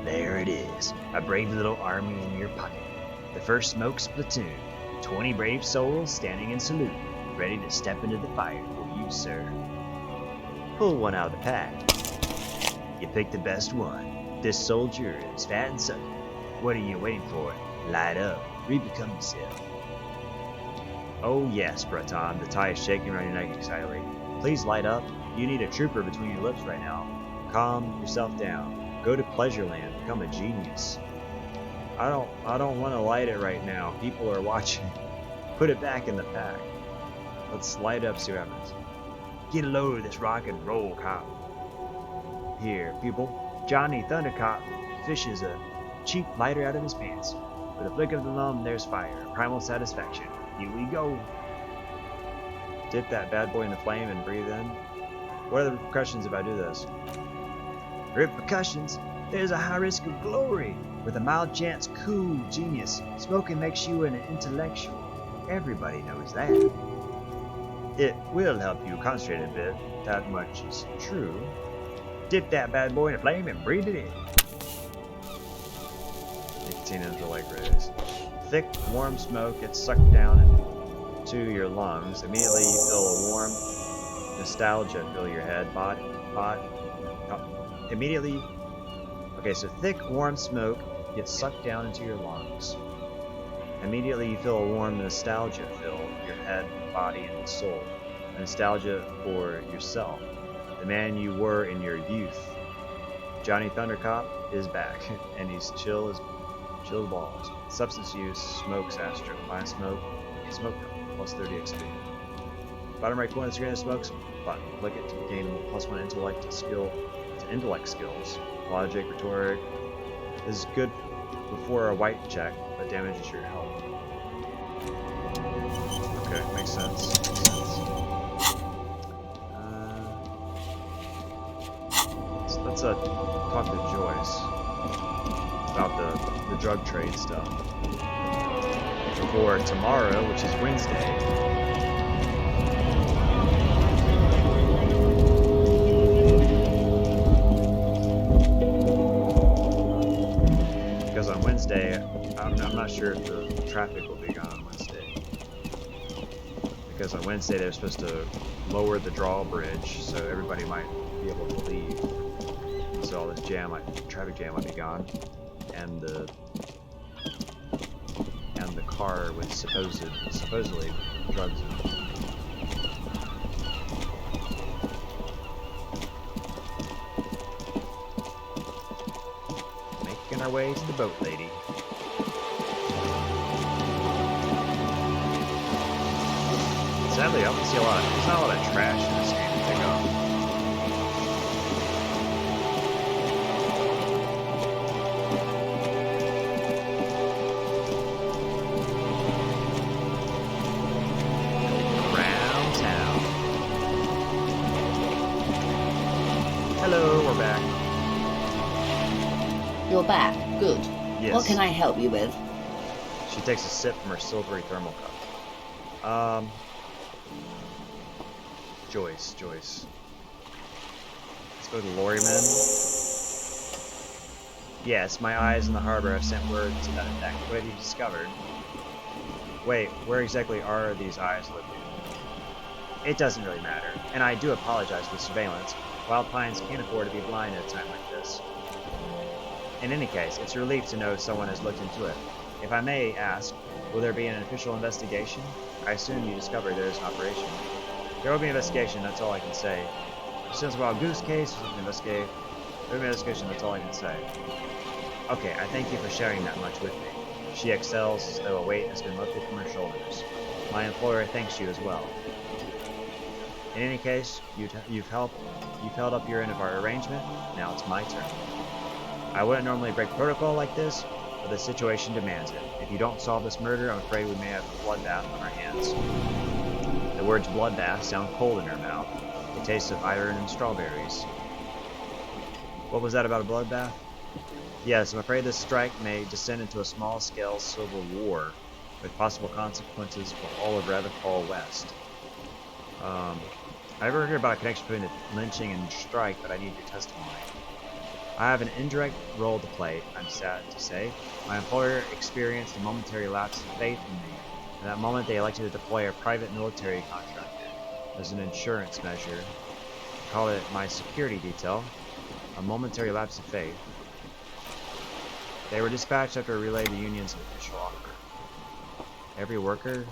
There it is, a brave little army in your pocket. The first Smokes platoon, 20 brave souls standing in salute, ready to step into the fire for you, sir. Pull one out of the pack. You picked the best one. This soldier is fat and sucking. What are you waiting for? Light up, re-become yourself. Oh yes, Breton, the tie is shaking around your neck excitedly. Please light up. You need a trooper between your lips right now. Calm yourself down. Go to Pleasureland. Become a genius. I don't want to light it right now. People are watching. Put it back in the pack. Let's light up, see what happens. Get a load of this rock and roll, cop. Here, people. Johnny Thundercop fishes a cheap lighter out of his pants. With a flick of the thumb, there's fire. Primal satisfaction. Here we go. Dip that bad boy in the flame and breathe in. What are the repercussions if I do this? Repercussions? There's a high risk of glory. With a mild chance, cool, genius. Smoking makes you an intellectual. Everybody knows that. It will help you concentrate a bit. That much is true. Dip that bad boy in the flame and breathe it in. nicotine into the leg rays. Thick, warm smoke gets sucked down into your lungs. Immediately you feel a warm nostalgia fill your head, immediately. Okay, so thick, warm smoke gets sucked down into your lungs. Immediately you feel a warm nostalgia fill your head, body, and soul. A nostalgia for yourself, the man you were in your youth. Johnny Thundercop is back, and he's chill as balls. Substance use, smokes Astro. Find smoke plus 30 XP. Bottom right corner of the screen, smokes button. Click it to gain +1 intellect skills. Logic, rhetoric. This is good before a white check, but damages your health. Okay, makes sense. Let's talk to Joyce about the drug trade stuff. For tomorrow, which is Wednesday. Because on Wednesday, I'm not sure if the traffic will be gone on Wednesday. Because on Wednesday they're supposed to lower the drawbridge, so everybody might be able to leave. So all this traffic jam might be gone, and the car with supposedly drugs in it. Making our way to the boat lady. Sadly, I don't see there's not a lot of trash in this game to pick up. Hello, we're back. You're back. Good. Yes. What can I help you with? She takes a sip from her silvery thermal cup. Joyce. Let's go to the Lorryman. Yes, my eyes in the harbor have sent word to that effect. What have you discovered? Wait, where exactly are these eyes looking? It doesn't really matter, and I do apologize for the surveillance. Wild Pines can't afford to be blind at a time like this. In any case, it's a relief to know someone has looked into it. If I may ask, will there be an official investigation? I assume you discovered there is an operation. There will be an investigation, that's all I can say. Since Wild Goose case, there will be an investigation, that's all I can say. Okay, I thank you for sharing that much with me. She exhales as though a weight has been lifted from her shoulders. My employer thanks you as well. In any case, you've held up your end of our arrangement. Now it's my turn. I wouldn't normally break protocol like this, but the situation demands it. If you don't solve this murder, I'm afraid we may have a bloodbath on our hands. The words bloodbath sound cold in her mouth. It tastes of iron and strawberries. What was that about a bloodbath? Yes, I'm afraid this strike may descend into a small-scale civil war, with possible consequences for all of Revachol West. I ever heard about a connection between the lynching and strike, but I need your testimony. I have an indirect role to play, I'm sad to say. My employer experienced a momentary lapse of faith in me. At that moment, they elected to deploy a private military contractor as an insurance measure. I call it my security detail. A momentary lapse of faith. They were dispatched after I relayed the union's official offer. Every worker,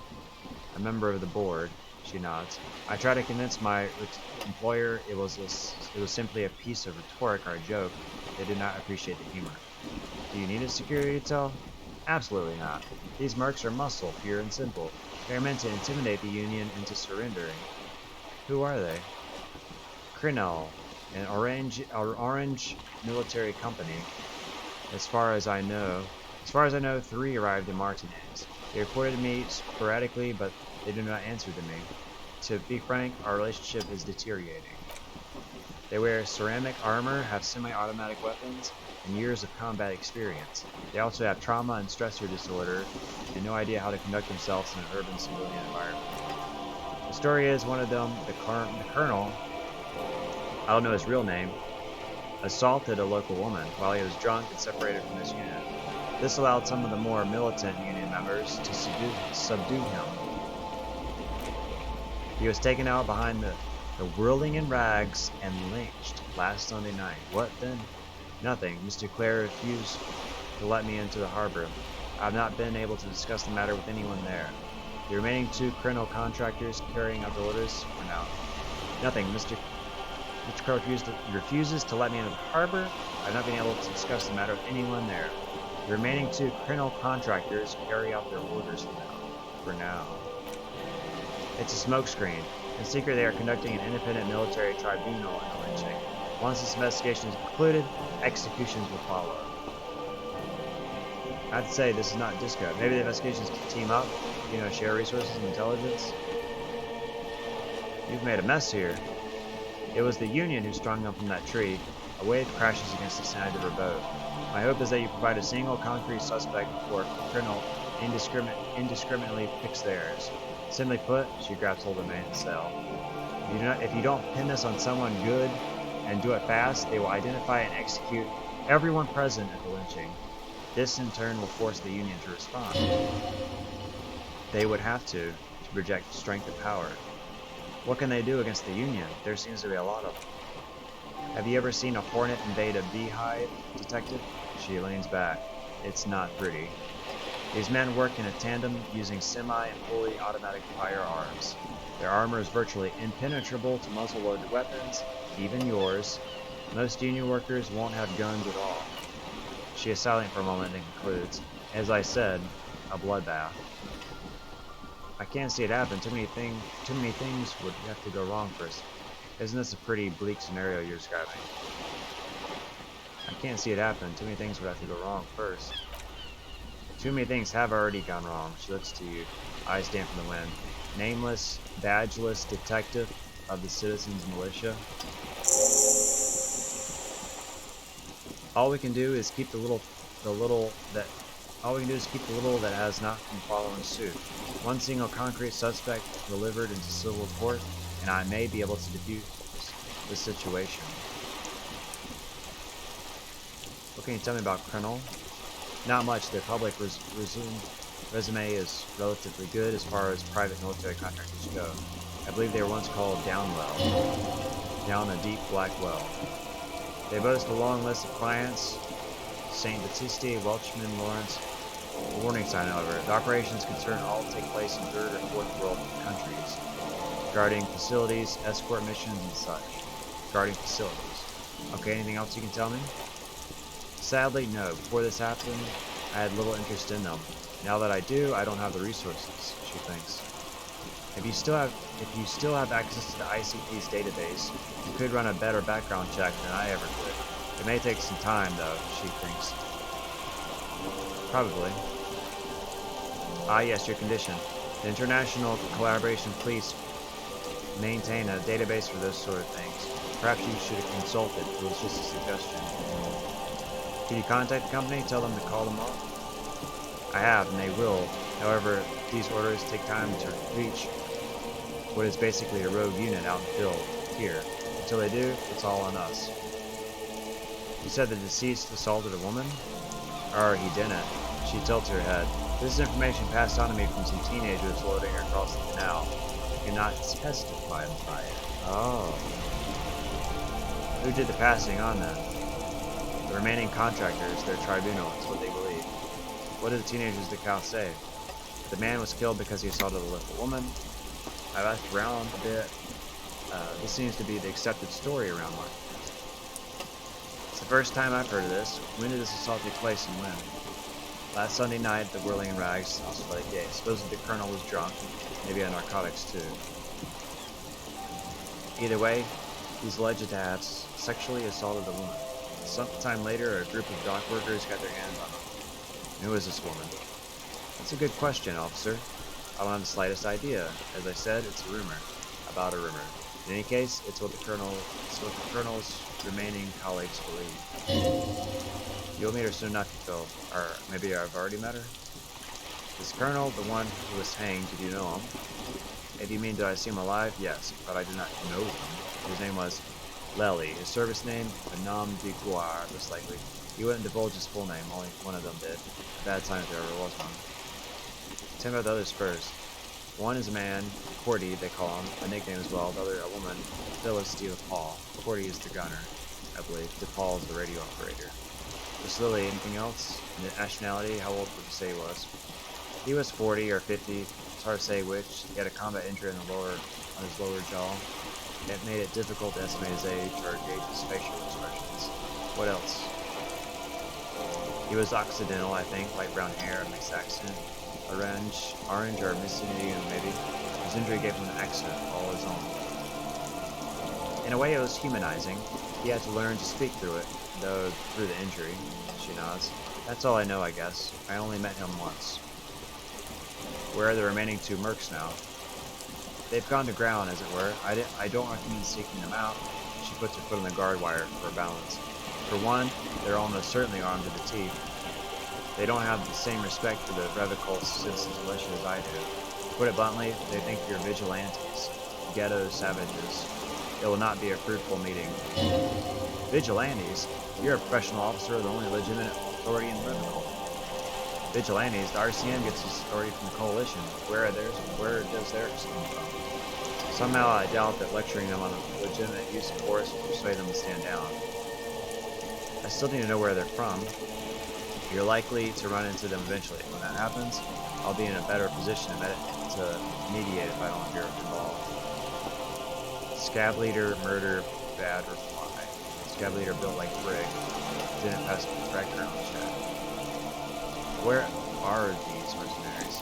a member of the board. She nods. I try to convince my employer it was simply a piece of rhetoric or a joke. They did not appreciate the humor. Do you need a security detail? Absolutely not. These mercs are muscle, pure and simple. They are meant to intimidate the Union into surrendering. Who are they? Crinell, an orange military company. As far as I know, 3 arrived in Martinez. They reported to me sporadically, but they do not answer to me. To be frank, our relationship is deteriorating. They wear ceramic armor, have semi-automatic weapons, and years of combat experience. They also have trauma and stressor disorder, and no idea how to conduct themselves in an urban civilian environment. The story is one of them, the colonel, I don't know his real name, assaulted a local woman while he was drunk and separated from his unit. This allowed some of the more militant Union members to subdue him. He was taken out behind the whirling in rags and lynched last Sunday night. What then? Nothing. Mr. Clare refused to let me into the harbor. I have not been able to discuss the matter with anyone there. The remaining 2 criminal contractors carrying out the orders are now. Nothing. Mr. Clare refuses to let me into the harbor. I have not been able to discuss the matter with anyone there. The remaining 2 criminal contractors carry out their orders for now. It's a smokescreen. In secret, they are conducting an independent military tribunal in the lynching. Once this investigation is concluded, executions will follow. I have to say, this is not disco. Maybe the investigations can team up, share resources and intelligence. You've made a mess here. It was the Union who strung them from that tree. A wave crashes against the side of her boat. My hope is that you provide a single concrete suspect before a criminal indiscriminately picks theirs. Simply put, she grabs hold of the mainsail. If you don't pin this on someone good and do it fast, they will identify and execute everyone present at the lynching. This in turn will force the Union to respond. They would have to project strength and power. What can they do against the Union? There seems to be a lot of them. Have you ever seen a hornet invade a beehive, detective? She leans back. It's not pretty. These men work in a tandem using semi and fully automatic firearms. Their armor is virtually impenetrable to muzzle-loaded weapons, even yours. Most Union workers won't have guns at all. She is silent for a moment and concludes, as I said, a bloodbath. I can't see it happen. Too many things would have to go wrong first. Isn't this a pretty bleak scenario you're describing? I can't see it happen. Too many things would have to go wrong first. Too many things have already gone wrong. She looks to you, eyes damp from the wind. Nameless, badgeless detective of the Citizens Militia. All we can do is keep the little that has not been following suit. One single concrete suspect delivered into civil court, and I may be able to defuse the situation. What can you tell me about Colonel? Not much. Their public resume is relatively good as far as private military contractors go. I believe they were once called Downwell. Down a deep black well. They boast a long list of clients: St. Batiste, Welchman, Lawrence. A warning sign, however. The operations concerned all take place in third or fourth world countries. Guarding facilities, escort missions, and such. Guarding facilities. Okay, anything else you can tell me? Sadly, no. Before this happened, I had little interest in them. Now that I do, I don't have the resources, she thinks. If you still have access to the ICP's database, you could run a better background check than I ever could. It may take some time, though, she thinks. Probably. Ah, yes, your condition. The International Collaboration Police maintain a database for those sort of things. Perhaps you should have consulted. It was just a suggestion. Can you contact the company? Tell them to call them up? I have, and they will. However, these orders take time to reach what is basically a rogue unit out in the field here. Until they do, it's all on us. You said the deceased assaulted a woman? Or he didn't. She tilts her head. This is information passed on to me from some teenagers loading her across the canal. I cannot testify by it. Oh. Who did the passing on then? The remaining contractors, their tribunal, is what they believe. What did the teenagers at the cow say? The man was killed because he assaulted a little woman. I've asked around a bit. This seems to be the accepted story around one. It's the first time I've heard of this. When did this assault take place and when? Last Sunday night at the Whirling in Rags Athletic Day. Supposedly the colonel was drunk, maybe on narcotics too. Either way, he's alleged to have sexually assaulted a woman. Sometime later, a group of dock workers got their hands on him. Who is this woman? That's a good question, officer. I don't have the slightest idea. As I said, it's a rumor. About a rumor. In any case, it's what the colonel's remaining colleagues believe. You'll meet her soon enough, you feel. Or maybe I've already met her? This colonel, the one who was hanged, did you know him? If you mean did I see him alive? Yes, but I did not know him. His name was Lely, his service name, a nom de guerre, most likely. He wouldn't divulge his full name, only one of them did. A bad sign if there ever was one. Tell me about the others first. One is a man, Cordy, they call him, a nickname as well. The other, a woman, Phyllis D. DePaul. Cordy is the gunner, I believe. DePaul is the radio operator. Just Lily, anything else? Nationality, how old would you say he was? He was 40 or 50, it's hard to say which. He had a combat injury on his lower jaw. It made it difficult to estimate his age or gauge his facial expressions. What else? He was Occidental, I think, light brown hair, mixed accent. Orange or Mississippian maybe. His injury gave him an accent all his own. In a way it was humanizing. He had to learn to speak through it, though through the injury. She nods. That's all I know, I guess. I only met him once. Where are the remaining 2 mercs now? They've gone to ground, as it were. I don't recommend seeking them out. She puts her foot on the guard wire for balance. For one, they're almost certainly armed to the teeth. They don't have the same respect for the revocable citizens militia as I do. To put it bluntly, they think you're vigilantes, ghetto savages. It will not be a fruitful meeting. Vigilantes? You're a professional officer, the only legitimate authority in the revocable. Vigilantes? The RCM gets its authority from the coalition. Where does theirs come from? Somehow I doubt that lecturing them on the legitimate use of force will persuade them to stand down. I still need to know where they're from. You're likely to run into them eventually. When that happens, I'll be in a better position to mediate if I don't appear involved. Scab leader, murder, bad reply. Scab leader built like Brig. Didn't pass the background check. Where are these mercenaries?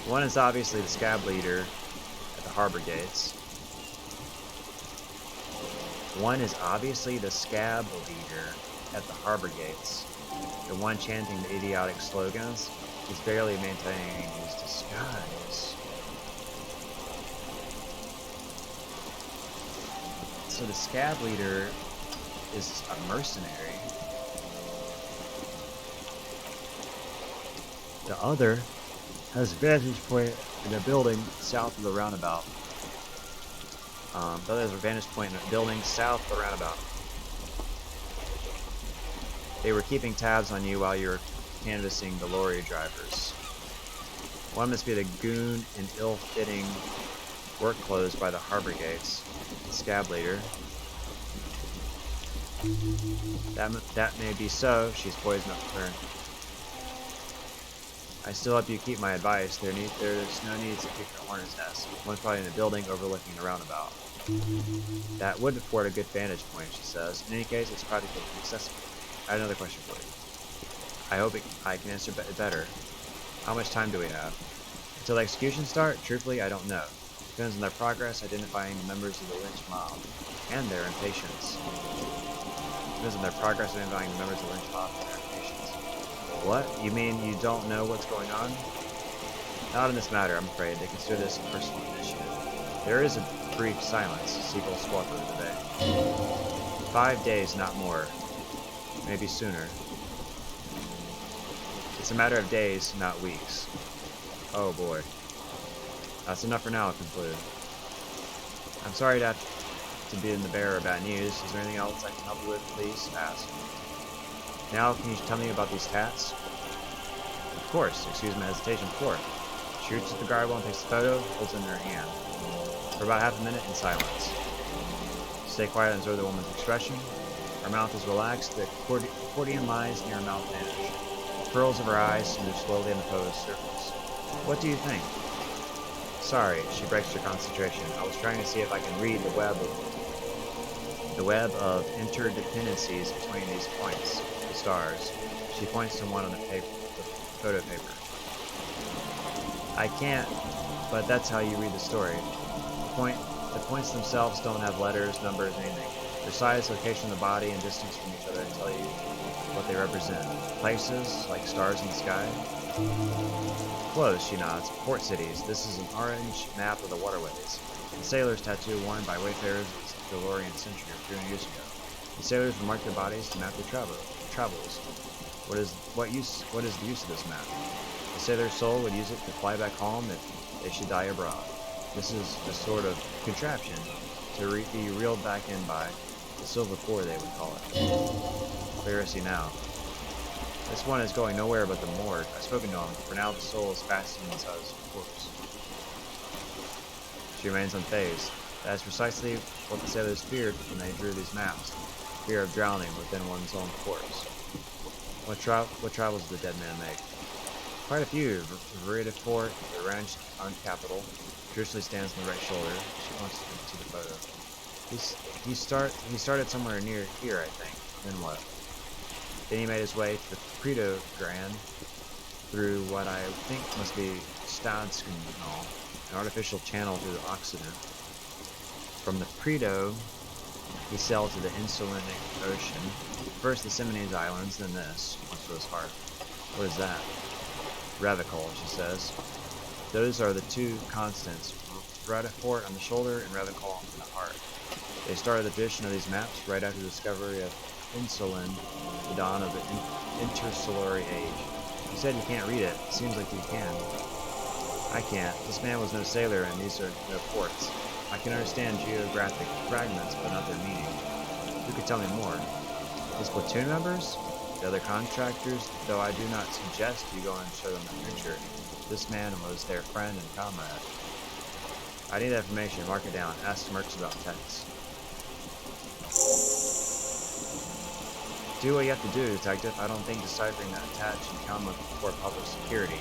One is obviously the scab leader at the harbor gates. At the harbor gates. The one chanting the idiotic slogans is barely maintaining his disguise. So the scab leader is a mercenary. The other has a vantage point in a building south of the roundabout. The other has a vantage point in a building south of the roundabout. They were keeping tabs on you while you were canvassing the lorry drivers. One must be the goon in ill-fitting work clothes by the harbor gates. The scab leader. That may be so. She's poised enough to turn. I still hope you keep my advice. There's no need to kick the hornet's nest. One's probably in a building overlooking the roundabout. That would afford a good vantage point, she says. In any case, it's practically inaccessible. I have another question for you. I hope I can answer it better. How much time do we have? Until the executions start? Truthfully, I don't know. Depends on their progress identifying the members of the lynch mob and their impatience. Depends on their progress identifying the members of the lynch mob and their impatience. What? You mean you don't know what's going on? Not in this matter, I'm afraid. They consider this a personal initiative. There is a brief silence. Seagulls squawk over the bay. 5 days, not more. Maybe sooner. It's a matter of days, not weeks. Oh boy. That's enough for now, I'll conclude. I'm sorry to have to be in the bearer of bad news. Is there anything else I can help you with, please? Ask. Now, can you tell me about these tats? Of course. Excuse my hesitation. Before. She reaches the guard and takes the photo, holds it in her hand. For about half a minute in silence. Stay quiet and observe the woman's expression. Her mouth is relaxed, the accordion lines near her mouth vanish. The pearls of her eyes move slowly in the pose circles. What do you think? Sorry, she breaks her concentration. I was trying to see if I can read the web of interdependencies between these points, the stars. She points to one on the photo paper. I can't, but that's how you read the story. The points themselves don't have letters, numbers, anything. Their size, location of the body, and distance from each other tell you what they represent. Places, like stars in the sky. Close, she nods. Port cities. This is an orange map of the waterways. The sailor's tattoo worn by wayfarers of the Delorian century of 300 years ago. The sailors would mark their bodies to map their travels. What is the use of this map? The sailor's soul would use it to fly back home if they should die abroad. This is a sort of contraption. to be reeled back in by the silver core, they would call it. Clear as see now. This one is going nowhere but the morgue. I've spoken to him. For now, the soul is fastened inside his corpse. She remains unfazed. That is precisely what the sailors feared when they drew these maps. Fear of drowning within one's own corpse. What travels does the dead man make? Quite a few. Verita Fort, the ranch on Capitol. Traditionally stands on the right shoulder. She points to the photo. He started somewhere near here, I think. Then what? Then he made his way to the Predo Grand through what I think must be Stadskanal, an artificial channel through the Occident. From the Predo, he sailed to the Insular Ocean. First the Seminoles Islands, then this, which to his heart. What is that? Revicol, she says. Those are the two constants. Fort on the shoulder and Revicol in the heart. They started the tradition of these maps right after the discovery of insulin, the dawn of the interstellar age. You said you can't read it. Seems like you can. I can't. This man was no sailor, and these are no ports. I can understand geographic fragments, but not their meaning. Who could tell me more? His platoon members? The other contractors? Though I do not suggest you go and show them the picture. This man was their friend and comrade. I need that information. Mark it down. Ask Mercs about texts. Do what you have to do, detective. I don't think deciphering that attach should come before public security.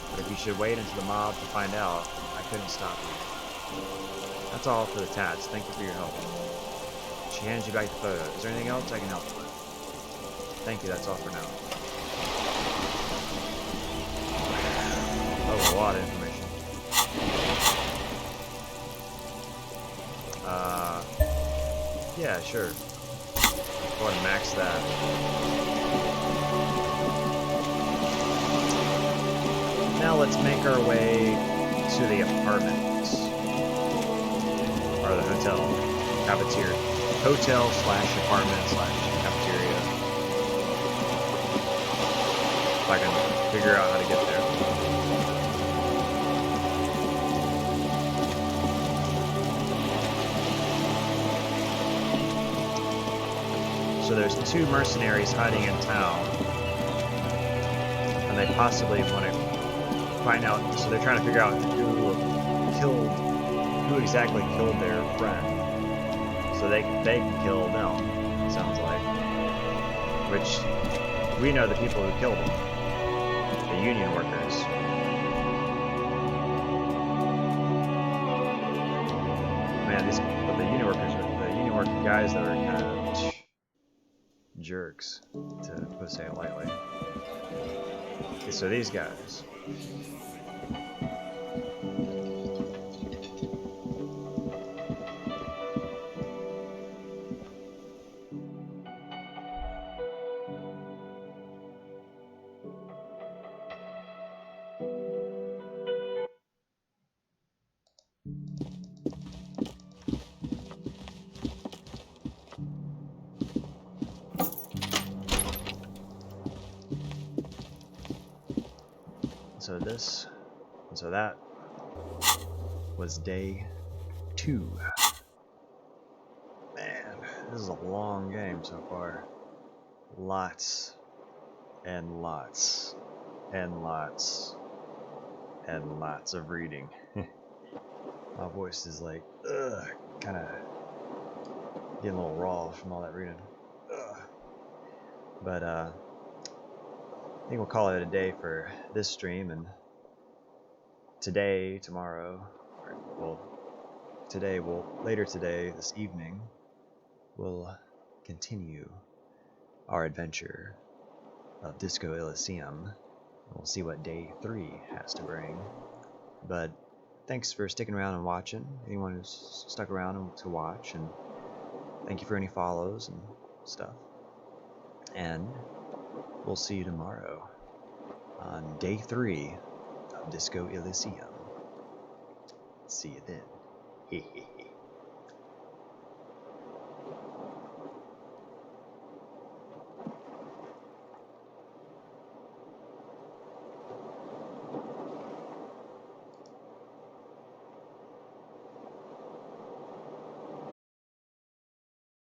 But if you should wait until the mob to find out, I couldn't stop you. That's all for the tats. Thank you for your help. She hands you back the photo. Is there anything else I can help you with? Thank you, that's all for now. That was a lot of information. Yeah, sure. Go ahead and max that. Now let's make our way to the apartments. Or the hotel. Cafeteria. Hotel slash apartment slash cafeteria. If I can figure out how to get there. So there's two mercenaries hiding in town, and they possibly want to find out. So they're trying to figure out who exactly killed their friend, so they can kill them. It sounds like, which we know the people who killed them, the union workers. Man, the union workers are the union worker guys that are kind of jerks, to say it lightly. Okay, so these guys. So that was day 2. Man, this is a long game so far. Lots and lots and lots and lots of reading. My voice is like, kind of getting a little raw from all that reading. But I think we'll call it a day for this stream, and today, tomorrow, later today, this evening, we'll continue our adventure of Disco Elysium. We'll see what day 3 has to bring. But thanks for sticking around and watching. Anyone who's stuck around to watch, and thank you for any follows and stuff. And we'll see you tomorrow on day 3 of Disco Elysium. See you then.